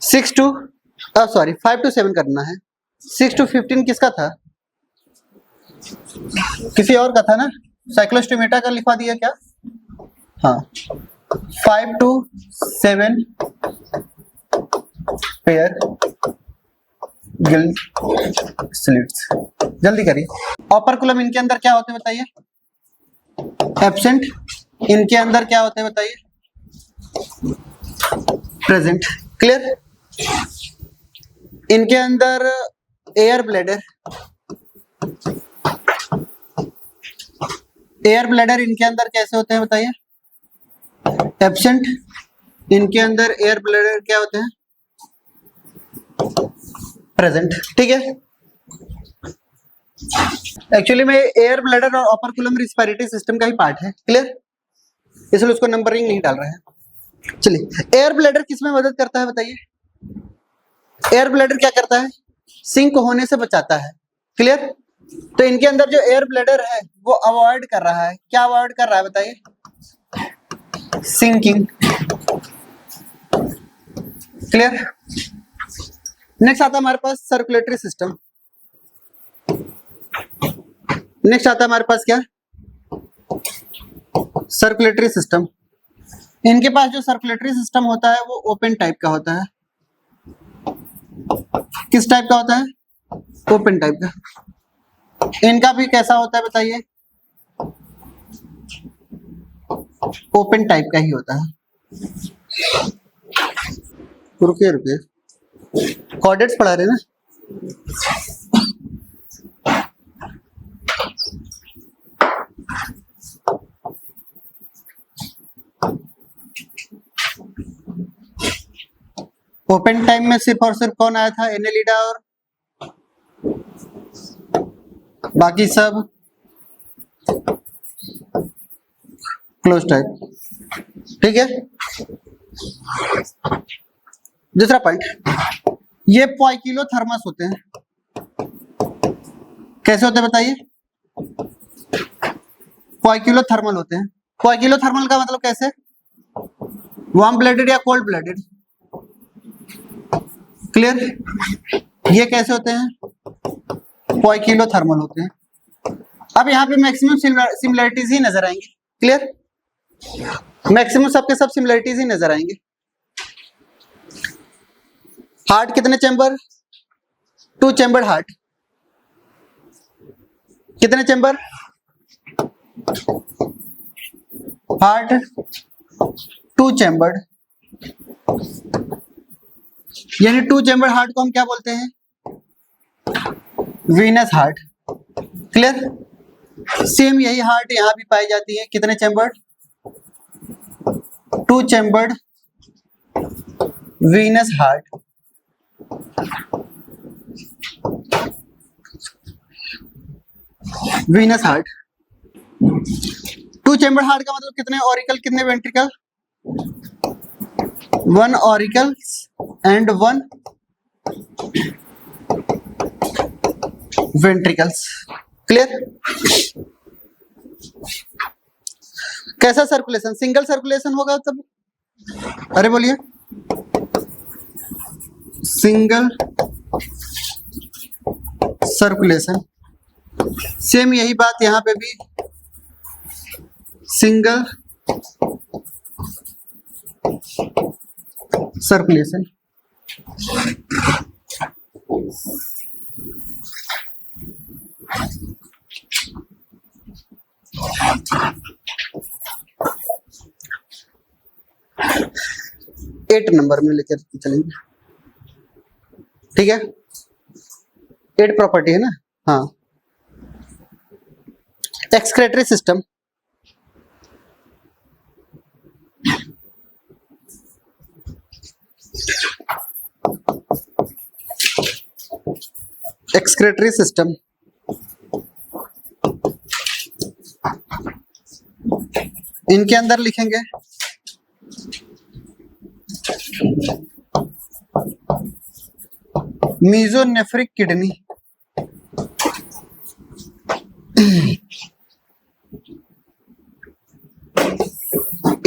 5 to 7 करना है। 6 to 15 किसका था? किसी और का था ना। साइक्लोस्टोमेटा का लिखवा दिया क्या? हाँ, 5 to 7 पेयर गिल स्लिट्स। जल्दी करिए। ऑपरकुलम इनके अंदर क्या होते हैं बताइए? एब्सेंट। इनके अंदर क्या होते हैं बताइए? प्रेजेंट। क्लियर? इनके अंदर एयर ब्लैडर, एयर ब्लैडर इनके अंदर कैसे होते हैं बताइए? एब्सेंट। इनके अंदर एयर ब्लैडर क्या होते हैं? प्रेजेंट। ठीक है, एक्चुअली में एयर ब्लैडर और ओपर्कुलम रिस्पिरेटरी सिस्टम का ही पार्ट है। क्लियर, इसलिए उसको नंबरिंग नहीं डाल रहे हैं। चलिए, एयर ब्लैडर किस में मदद करता है बताइए? एयर ब्लैडर क्या करता है? सिंक होने से बचाता है। क्लियर, तो इनके अंदर जो एयर ब्लैडर है वो अवॉइड कर रहा है, क्या अवॉइड कर रहा है बताइए? सिंकिंग। क्लियर, नेक्स्ट आता है हमारे पास सर्कुलेटरी सिस्टम। नेक्स्ट आता है हमारे पास क्या? Circulatory system. इनके पास जो सर्कुलेटरी सिस्टम होता है वो ओपन टाइप का होता है। किस टाइप का होता है? ओपन टाइप का। इनका भी कैसा होता है बताइए? ओपन टाइप का ही होता है। रुकिए रुकिए, कोऑर्डिनेट्स पढ़ा रहे ना। ओपन टाइम में सिर्फ और सिर्फ कौन आया था? एनेलिडा और बाकी सब क्लोज टाइप। ठीक है, दूसरा पॉइंट, ये पोइकिलोथर्मस होते हैं। कैसे होते हैं बताइए? पोइकिलोथर्मल होते हैं। पोइकिलोथर्मल का मतलब कैसे? वार्म ब्लडेड या कोल्ड ब्लडेड? क्लियर, ये कैसे होते हैं? पोइकिलोथर्मल होते हैं। अब यहाँ पे मैक्सिमम सिमिलरिटीज ही नजर आएंगे। क्लियर, मैक्सिमम सबके सब सिमिलरिटीज ही नजर आएंगे। हार्ट कितने चैम्बर? 2 chamber heart. कितने चैम्बर? हार्ट 2 चैम्बर्ड, यानी 2 चैम्बर हार्ट को हम क्या बोलते हैं? Venous heart. क्लियर, सेम यही हार्ट यहां भी पाई जाती है। कितने chambered? 2 chambered venous heart. Venous heart. 2 chamber heart का मतलब कितने ऑरिकल, कितने ventricle? 1 auricles and 1 ventricles. Clear, कैसा सर्कुलेशन? सिंगल सर्कुलेशन होगा तब, अरे बोलिए, सिंगल सर्कुलेशन। सेम यही बात यहां पे भी, सिंगल सर्कुलेशन। एट नंबर में लेकर चलेंगे। ठीक है, 8 प्रॉपर्टी है ना। हाँ, एक्सक्रेटरी सिस्टम। एक्सक्रेटरी सिस्टम इनके अंदर लिखेंगे मीजोनेफ्रिक किडनी।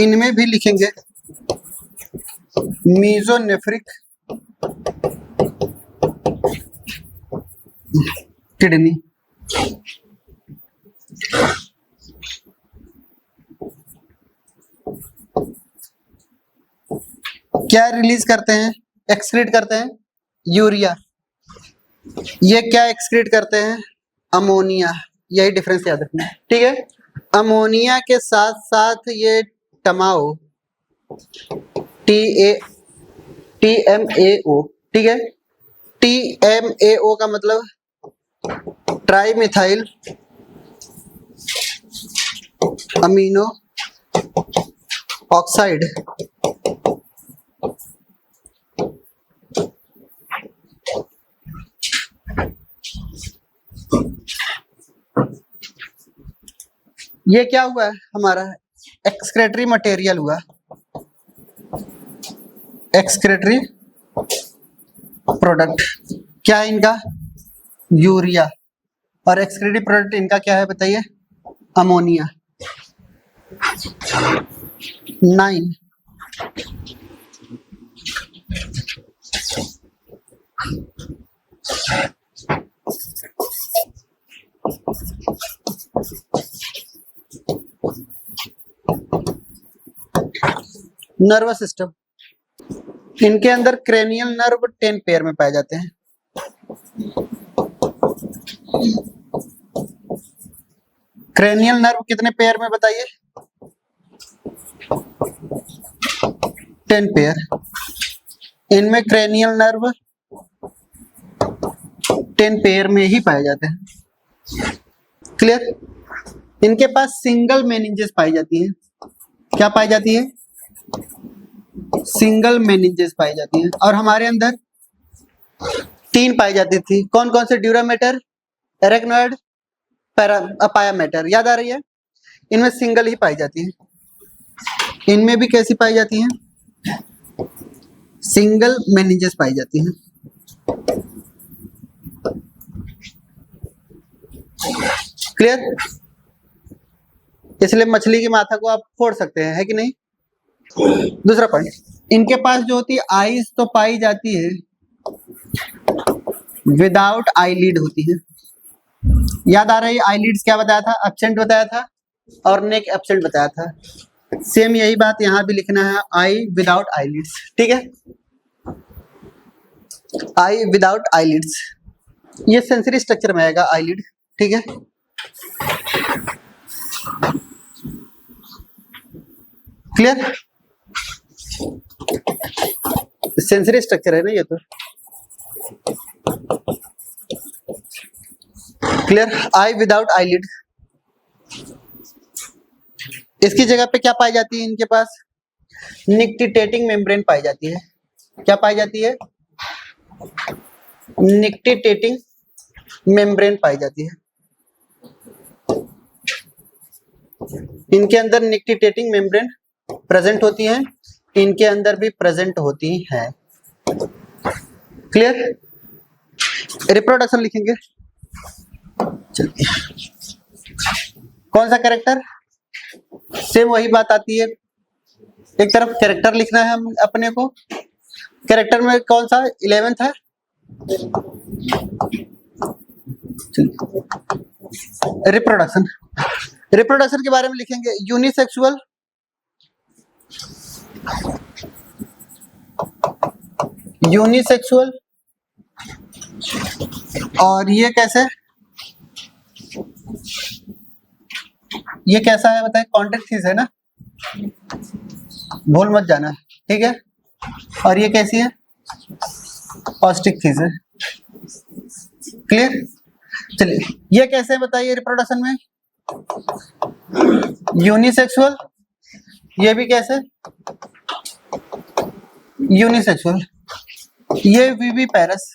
इनमें भी लिखेंगे मीजोनेफ्रिक किडनी। क्या रिलीज करते हैं? एक्सक्रीट करते हैं यूरिया। ये क्या एक्सक्रीट करते हैं? अमोनिया। यही डिफरेंस याद रखना है। ठीक है, अमोनिया के साथ साथ ये टमाओ, TMAO। ठीक है, TMAO का मतलब ट्राई मिथाइल अमीनो ऑक्साइड ये क्या हुआ है हमारा एक्सक्रेटरी मटेरियल हुआ, एक्सक्रेटरी प्रोडक्ट क्या है इनका, यूरिया, और एक्सक्रेटरी प्रोडक्ट इनका क्या है बताइए, अमोनिया। 9 नर्वस सिस्टम, इनके अंदर क्रेनियल नर्व 10 पेयर में पाए जाते हैं। क्रेनियल नर्व कितने पेयर में बताइए, 10 पेयर। इनमें क्रेनियल नर्व 10 पेयर में ही पाए जाते हैं। क्लियर। इनके पास सिंगल मेनिंजेस पाई जाती है, क्या पाई जाती है, सिंगल मेनिंजेस पाई जाती है। और हमारे अंदर 3 पाई जाती थी, कौन कौन से, ड्यूरामेटर, एरेक्नोइड, पायामेटर, याद आ रही है। इनमें सिंगल ही पाई जाती है। इनमें भी कैसी पाई जाती हैं, सिंगल मेनिंजेस पाई जाती हैं। क्लियर। इसलिए मछली की माथा को आप फोड़ सकते हैं, है कि नहीं। दूसरा पॉइंट, इनके पास जो होती है आईज तो पाई जाती है, विदाउट आईलिड होती है। याद आ रही है, आईलिड्स क्या बताया था, एब्सेंट बताया था, और नेक एब्सेंट बताया था। सेम यही बात यहां भी लिखना है, आई विदाउट आईलिड्स, ठीक है, आई विदाउट आईलिड्स। ये सेंसरी स्ट्रक्चर में आएगा आईलिड, ठीक है। क्लियर, सेंसरी स्ट्रक्चर है ना ये तो। क्लियर, आई विदाउट आईलिड। इसकी जगह पे क्या पाई जाती है, इनके पास निक्टिटेटिंग मेम्ब्रेन पाई जाती है। क्या पाई जाती है, निक्टिटेटिंग मेम्ब्रेन पाई जाती है। इनके अंदर निक्टिटेटिंग मेम्ब्रेन प्रेजेंट होती हैं, इनके अंदर भी प्रेजेंट होती हैं। क्लियर। रिप्रोडक्शन लिखेंगे, चलिए। कौन सा कैरेक्टर, सेम वही बात आती है, एक तरफ कैरेक्टर लिखना है हम अपने को। कैरेक्टर में कौन सा 11th है, रिप्रोडक्शन। रिप्रोडक्शन के बारे में लिखेंगे, यूनिसेक्सुअल, यूनिसेक्सुअल, और ये कैसे, ये कैसा है बताए, कॉन्टेक्ट फीस है ना, भूल मत जाना, ठीक है। और ये कैसी है, पॉजिटिव फीस है। क्लियर। चलिए, ये कैसे बताइए रिप्रोडक्शन में, यूनिसेक्सुअल, ये भी कैसे, यूनिसेक्सुअल। ये वीवी पैरस,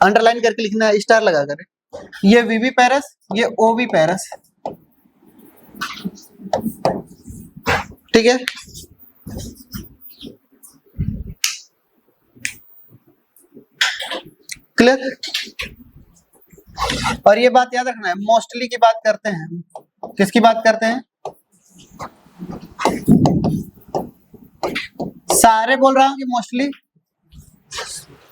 अंडरलाइन करके लिखना है, स्टार लगा कर। ये वीवी पैरस, ये ओवी पैरस, ठीक है। क्लियर। और ये बात याद रखना है, मोस्टली की बात करते हैं, किसकी बात करते हैं, सारे बोल रहा हूं कि मोस्टली,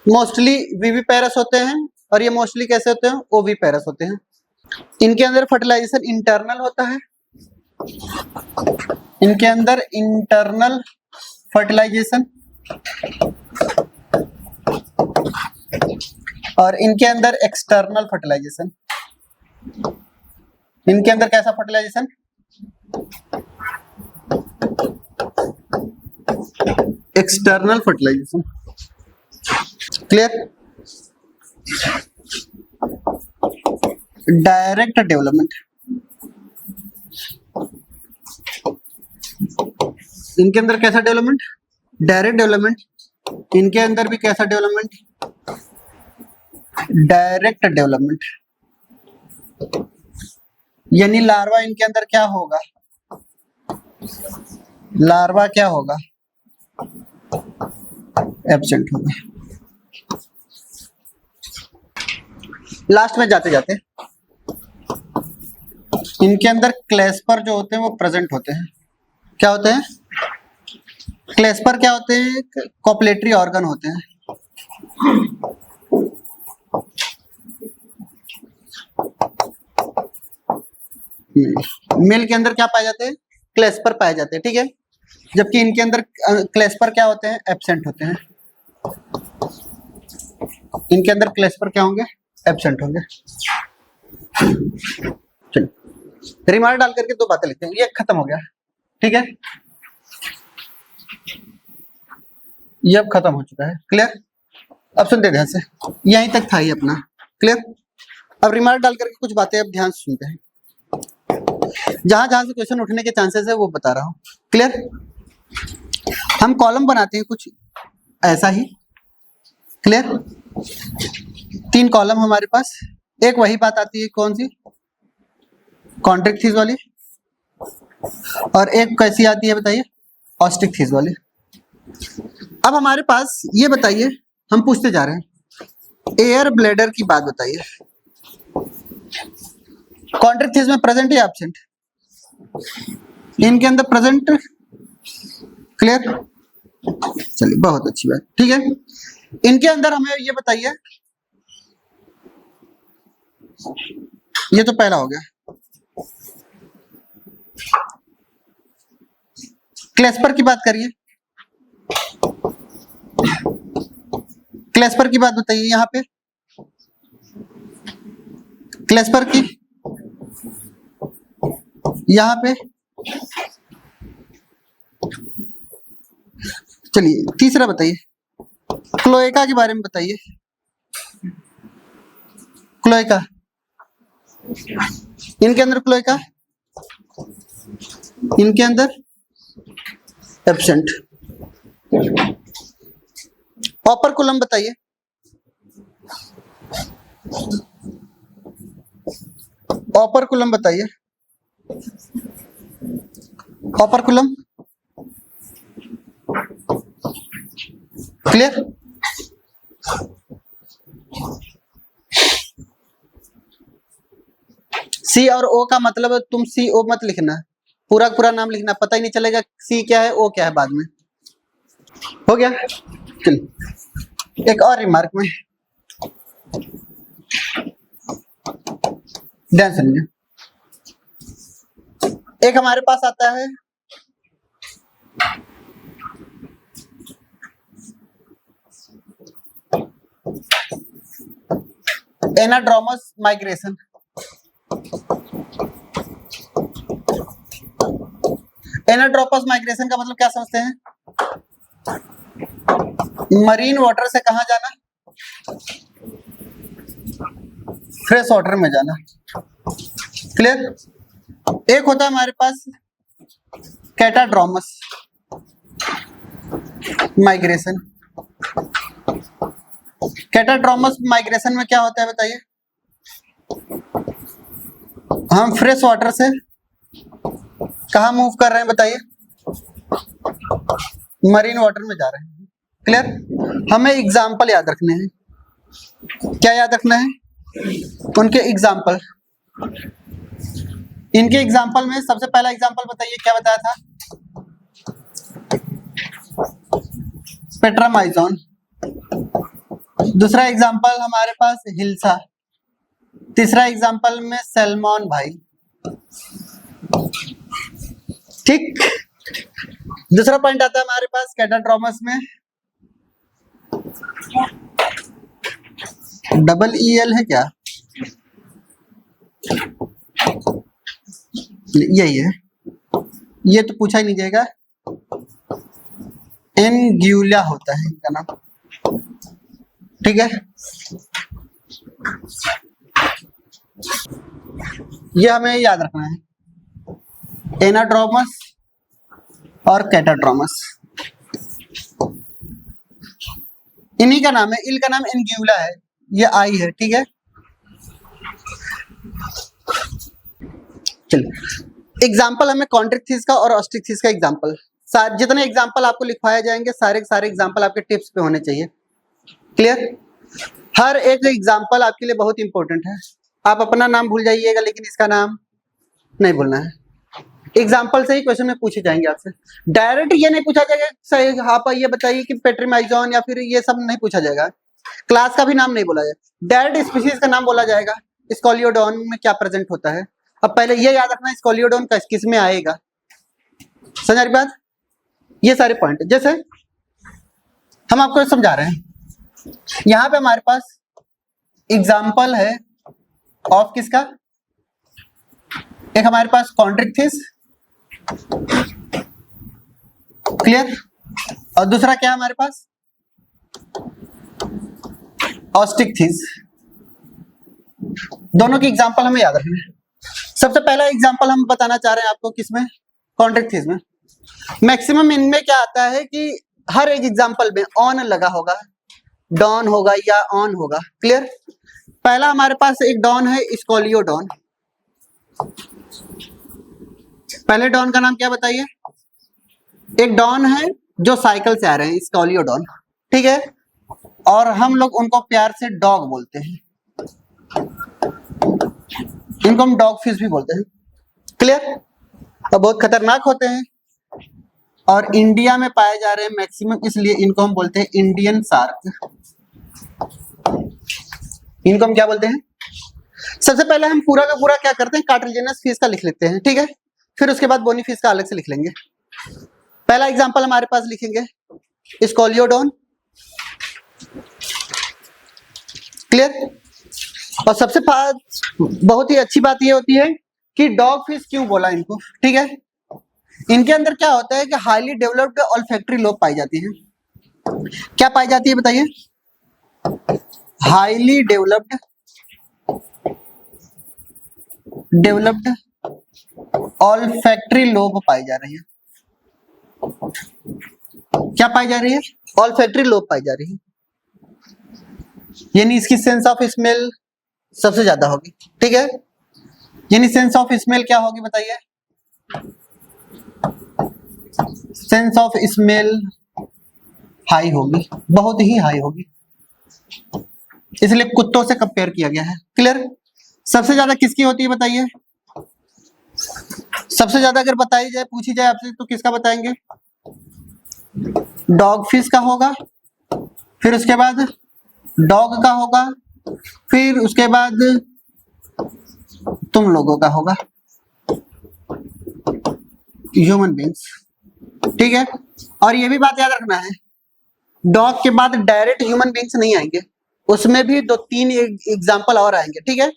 मोस्टली वीवी पैरस होते हैं, और ये मोस्टली कैसे होते हैं, ओवी पैरस होते हैं। इनके अंदर फर्टिलाइजेशन इंटरनल होता है, इनके अंदर इंटरनल फर्टिलाइजेशन, और इनके अंदर एक्सटर्नल फर्टिलाइजेशन। इनके अंदर कैसा fertilisation, external fertilisation. Clear. Direct development, इनके अंदर कैसा डेवलपमेंट, डायरेक्ट डेवलपमेंट, इनके अंदर भी कैसा डेवलपमेंट, डायरेक्ट डेवलपमेंट। यानी लार्वा इनके अंदर क्या होगा, लार्वा क्या होगा, एब्सेंट होगा। लास्ट में जाते जाते इनके अंदर क्लेस्पर जो होते हैं वो प्रेजेंट होते हैं। क्या होते हैं, क्लेस्पर क्या होते हैं, कॉपलेटरी ऑर्गन होते हैं। मेल के अंदर क्या पाए जाते हैं, क्लेस्पर पाए जाते हैं, ठीक है। जबकि इनके अंदर क्लेस्पर क्या होते हैं, एब्सेंट होते हैं। इनके अंदर क्लेस्पर क्या होंगे, एब्सेंट होंगे। चलिए रिमार्क डाल करके दो बातें लिखते हैं, ये खत्म हो गया, ठीक है। ये अब खत्म हो चुका है, क्लियर। अब सुनते ध्यान से, यहीं तक था ये अपना, क्लियर। अब रिमार्क डाल करके कुछ बातें अब ध्यान से सुनते हैं, जहां जहां से क्वेश्चन उठने के चांसेस है वो बता रहा हूं, क्लियर। हम कॉलम बनाते हैं कुछ ऐसा ही, क्लियर। 3 कॉलम हमारे पास, एक वही बात आती है, कौन सी, कॉन्ट्रैक्ट थीस वाली, और एक कैसी आती है बताइए, ऑस्टिक थीस वाली। अब हमारे पास ये बताइए, हम पूछते जा रहे हैं एयर ब्लैडर की बात बताइए, कॉन्ट्रैक्ट थीस में प्रेजेंट या एब्सेंट, इनके अंदर प्रेजेंट, क्लियर। चलिए बहुत अच्छी बात, ठीक है। इनके अंदर हमें ये बताइए, ये तो पहला हो गया। क्लेस्पर की बात करिए, क्लेस्पर की बात बताइए, यहां पे क्लेस्पर की, यहां पे। चलिए तीसरा बताइए, क्लोएका के बारे में बताइए, क्लोएका, इनके अंदर क्लोएका, इनके अंदर एब्सेंट। ऑपरकुलम बताइए, ऑपरकुलम बताइए, ऑपरकुलम, क्लियर। सी और ओ का मतलब तुम सी ओ मत लिखना, पूरा पूरा नाम लिखना, पता ही नहीं चलेगा सी क्या है ओ क्या है बाद में। हो गया। चलिए एक और रिमार्क में ध्यान सुनिए, एक हमारे पास आता है एनाड्रोमस माइग्रेशन। एनाड्रोमस माइग्रेशन का मतलब क्या समझते हैं, मरीन वाटर से कहां जाना, फ्रेश वाटर में जाना, क्लियर। एक होता है हमारे पास कैटाड्रोमस माइग्रेशन। कैटाड्रोमस माइग्रेशन में क्या होता है बताइए, हम फ्रेश वाटर से कहां मूव कर रहे हैं बताइए, मरीन वाटर में जा रहे हैं, क्लियर। हमें एग्जाम्पल याद रखने हैं, क्या याद रखना है, उनके एग्जाम्पल। इनके एग्जाम्पल में सबसे पहला एग्जाम्पल बताइए, क्या बताया था, पेट्रामाइजोन। दूसरा एग्जाम्पल हमारे पास हिल्सा, तीसरा एग्जाम्पल में सैल्मन भाई, ठीक। दूसरा पॉइंट आता है हमारे पास कैटाड्रोमस में डबल ई एल है क्या, यही है, ये तो पूछा ही नहीं जाएगा, एनग्यूला होता है इनका नाम, ठीक है। ये हमें याद रखना है, एनाड्रोमस और कैटाड्रोमस, इन्हीं का नाम है। इल का नाम एंग्यूला है, ये आई है, ठीक है। चलिए एग्जाम्पल हमें कॉन्ट्रिक्थिस का और ऑस्ट्रिक्थिस का एग्जाम्पल, जितने एग्जाम्पल आपको लिखवाए जाएंगे सारे सारे एग्जाम्पल आपके टिप्स पे होने चाहिए। क्लियर? हर एक एग्जाम्पल आपके लिए बहुत इंपॉर्टेंट है। आप अपना नाम भूल जाइएगा लेकिन इसका नाम नहीं भूलना है। एग्जाम्पल से ही क्वेश्चन में पूछे जाएंगे आपसे, डायरेक्ट ये नहीं पूछा जाएगा सही आप ये बताइए कि पेट्रीमाइजोन या फिर ये सब नहीं पूछा जाएगा। क्लास का भी नाम नहीं बोला जाएगा, डायरेक्ट स्पीशीज का नाम बोला जाएगा, स्कॉलियोडॉन में क्या प्रेजेंट होता है। अब पहले ये याद रखना स्कॉलियोडॉन किस में आएगा, समझ आ रही बात? ये सारे पॉइंट जैसे हम आपको समझा रहे हैं, यहां पे हमारे पास एग्जाम्पल है ऑफ किसका, एक हमारे पास कॉन्ट्रिक्थिस, क्लियर, और दूसरा क्या है हमारे पास ऑस्ट्रिक्थिस। दोनों की एग्जाम्पल हमें याद रखना है। सबसे पहला एग्जाम्पल हम बताना चाह रहे हैं आपको किसमें, कॉन्ट्रिक्थिस में। मैक्सिमम इनमें क्या आता है कि हर एक एग्जाम्पल में ऑन लगा होगा, डॉन होगा या ऑन होगा। क्लियर? पहला हमारे पास एक डॉन है स्कॉलियोडॉन। पहले डॉन का नाम क्या बताइए, एक डॉन है जो साइकिल से आ रहे हैं, स्कॉलियोडॉन, ठीक है, और हम लोग उनको प्यार से डॉग बोलते हैं, इनको हम डॉग फिश भी बोलते हैं। क्लियर? तो बहुत खतरनाक होते हैं और इंडिया में पाए जा रहे हैं मैक्सिमम, इसलिए इनको हम बोलते हैं इंडियन शार्क। इनको हम क्या बोलते हैं? सबसे पहले हम पूरा का पूरा क्या करते हैं, कार्टिलेजिनस फिश का लिख लेते हैं, ठीक है, फिर उसके बाद बोनी फिश का अलग से लिख लेंगे। पहला एग्जांपल हमारे पास लिखेंगे स्कॉलियोडॉन। क्लियर? और सबसे बहुत ही अच्छी बात ये होती है कि डॉग फिश क्यों बोला इनको, ठीक है, इनके अंदर क्या होता है कि हाईली डेवलप्ड ऑल्फैक्टरी लोब पाई जाती है। क्या पाई जाती है बताइए? हाईली डेवलप्ड ऑल्फैक्टरी लोब पाई जा रही है। क्या पाई जा रही है? ऑल्फैक्टरी लोब पाई जा रही है, यानी इसकी सेंस ऑफ स्मेल सबसे ज्यादा होगी, ठीक है, यानी सेंस ऑफ स्मेल क्या होगी बताइए? सेंस ऑफ स्मेल हाई होगी, बहुत ही हाई होगी, इसलिए कुत्तों से कंपेयर किया गया है। क्लियर? सबसे ज्यादा किसकी होती है बताइए? सबसे ज्यादा अगर बताई जाए, पूछी जाए आपसे, तो किसका बताएंगे? डॉग फिश का होगा, फिर उसके बाद डॉग का होगा, फिर उसके बाद तुम लोगों का होगा, ह्यूमन बींग्स, ठीक है। और ये भी बात याद रखना है, डॉग के बाद डायरेक्ट ह्यूमन बींग्स नहीं आएंगे, उसमें भी 2-3 एग्जाम्पल और आएंगे, ठीक है,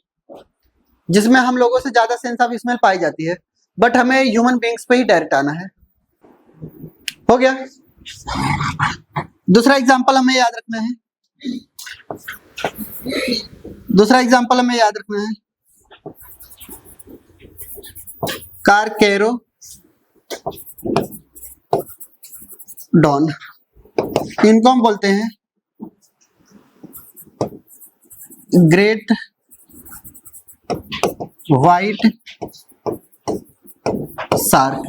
जिसमें हम लोगों से ज्यादा सेंस ऑफ स्मेल पाई जाती है, बट हमें ह्यूमन बींग्स पे ही डायरेक्ट आना है। हो गया? दूसरा एग्जाम्पल हमें याद रखना है, दूसरा एग्जाम्पल हमें याद रखना है कारकेरो डॉन, इनको हम बोलते हैं great white shark.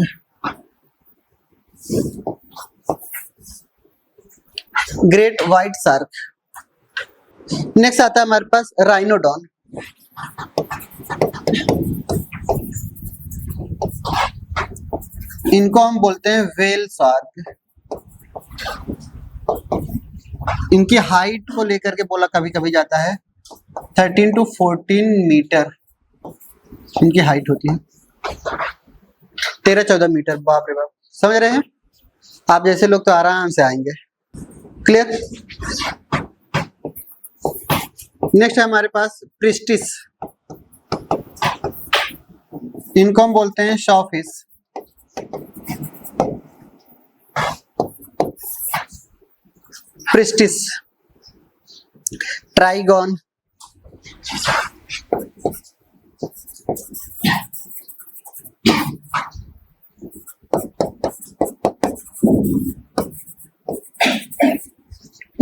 Great white shark. Next आता है हमारे पास राइनोडॉन। इनको हम बोलते हैं व्हेल शार्क। इनकी हाइट को लेकर के बोला कभी कभी जाता है 13 to 14 मीटर इनकी हाइट होती है, 13-14 मीटर। बाप रे बाप, समझ रहे हैं आप जैसे लोग तो आराम से आएंगे। क्लियर? नेक्स्ट है हमारे पास प्रिस्टिस, इनको हम बोलते हैं शॉफिश। प्रिस्टिस, ट्राइगॉन,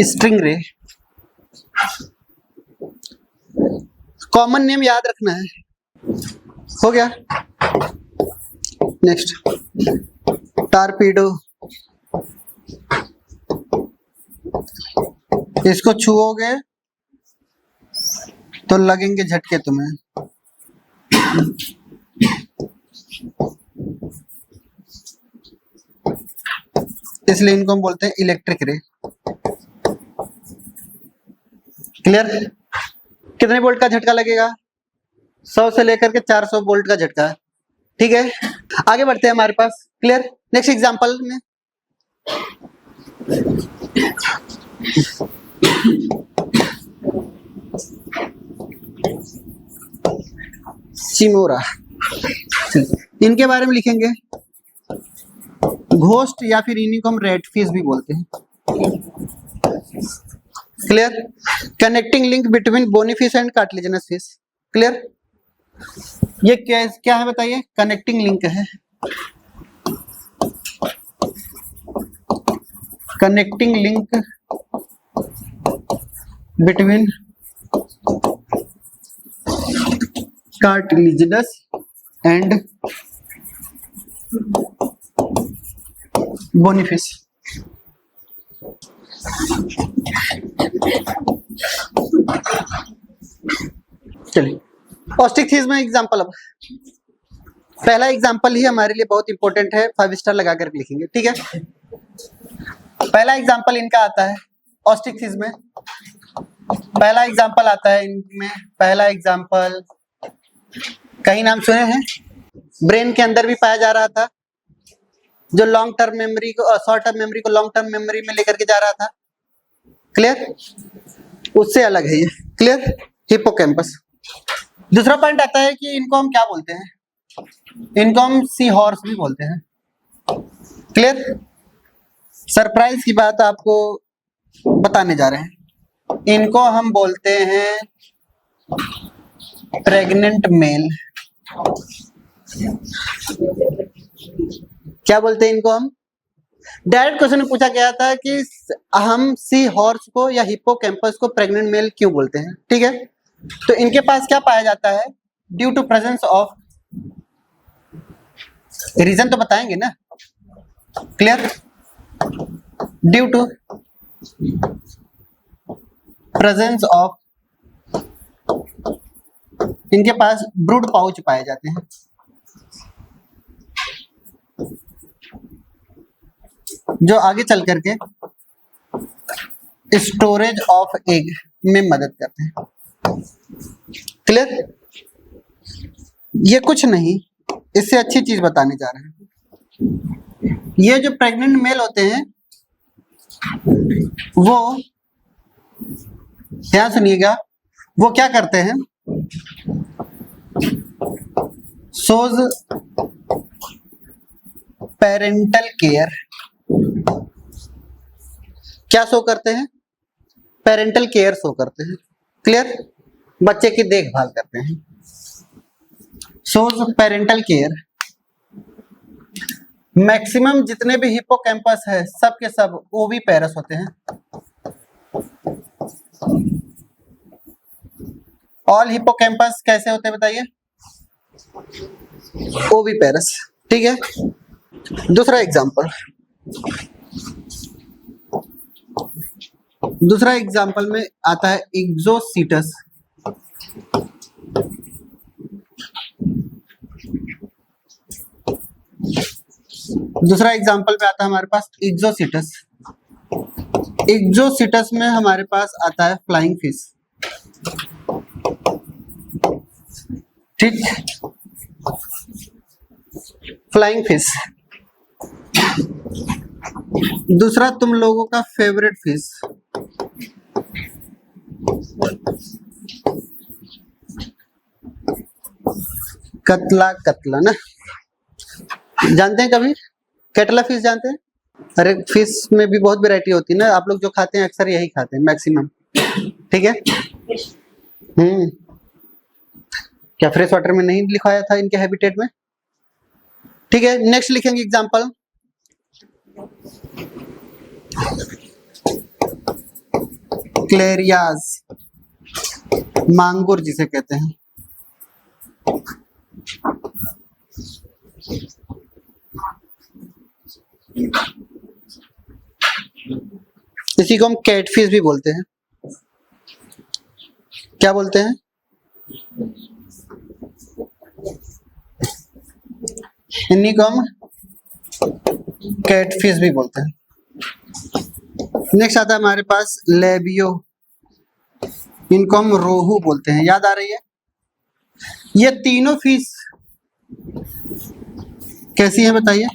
स्ट्रिंग रे, कॉमन नेम याद रखना है। हो गया। नेक्स्ट, टारपीडो, इसको छुओगे तो लगेंगे झटके तुम्हें। इसलिए इनको हम बोलते हैं इलेक्ट्रिक रे। क्लियर? कितने वोल्ट का झटका लगेगा? 100 से लेकर के 400 वोल्ट का झटका। ठीक है, आगे बढ़ते हैं हमारे पास। क्लियर? नेक्स्ट एग्जांपल में सिमोरा, इनके बारे में लिखेंगे। घोस्ट या फिर इन्हीं को हम रेड फिश भी बोलते हैं। Clear? Connecting link between bony fish and cartilaginous fish. Clear? ये क्या है बताइए? कनेक्टिंग लिंक है। Connecting link between cartilaginous and bony fish. चलिए, ऑस्टिक में एग्जांपल। अब पहला एग्जांपल ही हमारे लिए बहुत इंपॉर्टेंट है, 5 स्टार लगा कर लिखेंगे। ठीक है, पहला एग्जांपल इनका आता है ऑस्टिक में। पहला एग्जांपल आता है इनमें, पहला एग्जांपल कहीं नाम सुने हैं? ब्रेन के अंदर भी पाया जा रहा था, जो लॉन्ग टर्म मेमोरी को, शॉर्ट टर्म मेमोरी को लॉन्ग टर्म मेमोरी में लेकर के जा रहा था। क्लियर? उससे अलग है ये। क्लियर? हिप्पोकैम्पस। दूसरा पॉइंट आता है कि इनको हम क्या बोलते हैं? इनको हम सी हॉर्स भी बोलते हैं। क्लियर? सरप्राइज की बात आपको बताने जा रहे हैं। इनको हम बोलते हैं प्रेग्नेंट मेल। क्या बोलते हैं इनको हम? डायरेक्ट क्वेश्चन में पूछा गया था कि हम सी हॉर्स को या हिप्पोकैम्पस को प्रेग्नेंट मेल क्यों बोलते हैं। ठीक है, तो इनके पास क्या पाया जाता है? Due to presence of, reason तो बताएंगे ना। Clear? Due to presence of, इनके पास ब्रूड पाउच पाए जाते हैं। जो आगे चल करके स्टोरेज ऑफ एग में मदद करते हैं। क्लियर? ये कुछ नहीं, इससे अच्छी चीज बताने जा रहे हैं। ये जो प्रेग्नेंट मेल होते हैं वो, ध्यान सुनिएगा, वो क्या करते हैं? Shows parental care. क्या शो करते हैं? पेरेंटल केयर शो करते हैं। क्लियर? बच्चे की देखभाल करते हैं। Shows parental care. मैक्सिमम जितने भी हिप्पोकैम्पस है सब के सब ओवीपेरस होते हैं। ऑल हिप्पोकैम्पस कैसे होते हैं बताइए? ओवीपेरस। ठीक है, दूसरा एग्जांपल। दूसरा एग्जांपल में आता है एग्जोसीटस। दूसरा एग्जांपल में आता है हमारे पास एग्जोसीटस। एग्जोसीटस में हमारे पास आता है फ्लाइंग फिश। ठीक, फ्लाइंग फिश। दूसरा तुम लोगों का फेवरेट फिश, कतला। कतला ना, जानते हैं कभी? कैटला फिश जानते हैं? अरे फिश में भी बहुत वैरायटी होती है ना, आप लोग जो खाते हैं अक्सर यही खाते हैं मैक्सिमम। ठीक है, क्या फ्रेश वाटर में नहीं लिखाया था इनके हैबिटेट में? ठीक है, नेक्स्ट लिखेंगे एग्जांपल। क्लेरियाज, मांगुर जिसे कहते हैं। इसी को हम कैटफिश भी बोलते हैं। क्या बोलते हैं? इन्हीं को हम कैटफिश भी बोलते हैं। नेक्स्ट आता है हमारे पास लेबियो, इनको हम रोहू बोलते हैं। याद आ रही है? ये तीनों फिश कैसी हैं बताइए?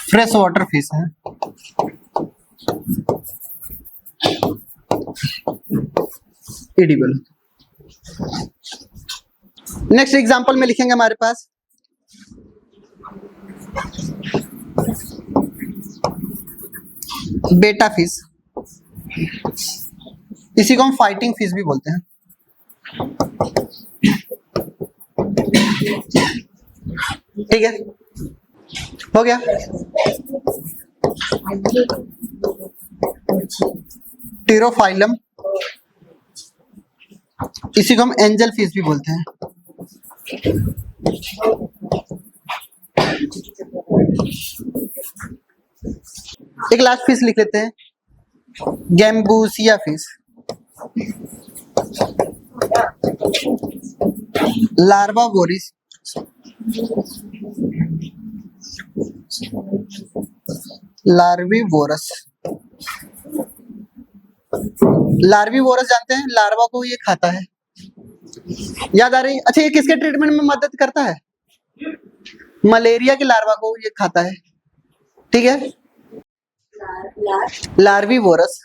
फ्रेश वाटर फिश है। एडिबल। नेक्स्ट एग्जांपल में लिखेंगे हमारे पास बेटा फिश, इसी को हम फाइटिंग फिश भी बोलते हैं। ठीक है, हो गया। टीरोफाइलम, इसी को हम एंजल फिश भी बोलते हैं। एक लास्ट फिश लिख लेते हैं, gambusia fish. Larvivorous, larvivorous. Larvivorous जानते हैं, लार्वा को ये खाता है। याद आ रही? अच्छा, ये किसके ट्रीटमेंट में मदद करता है? मलेरिया के लार्वा को ये खाता है। ठीक है, लार्वी वोरस।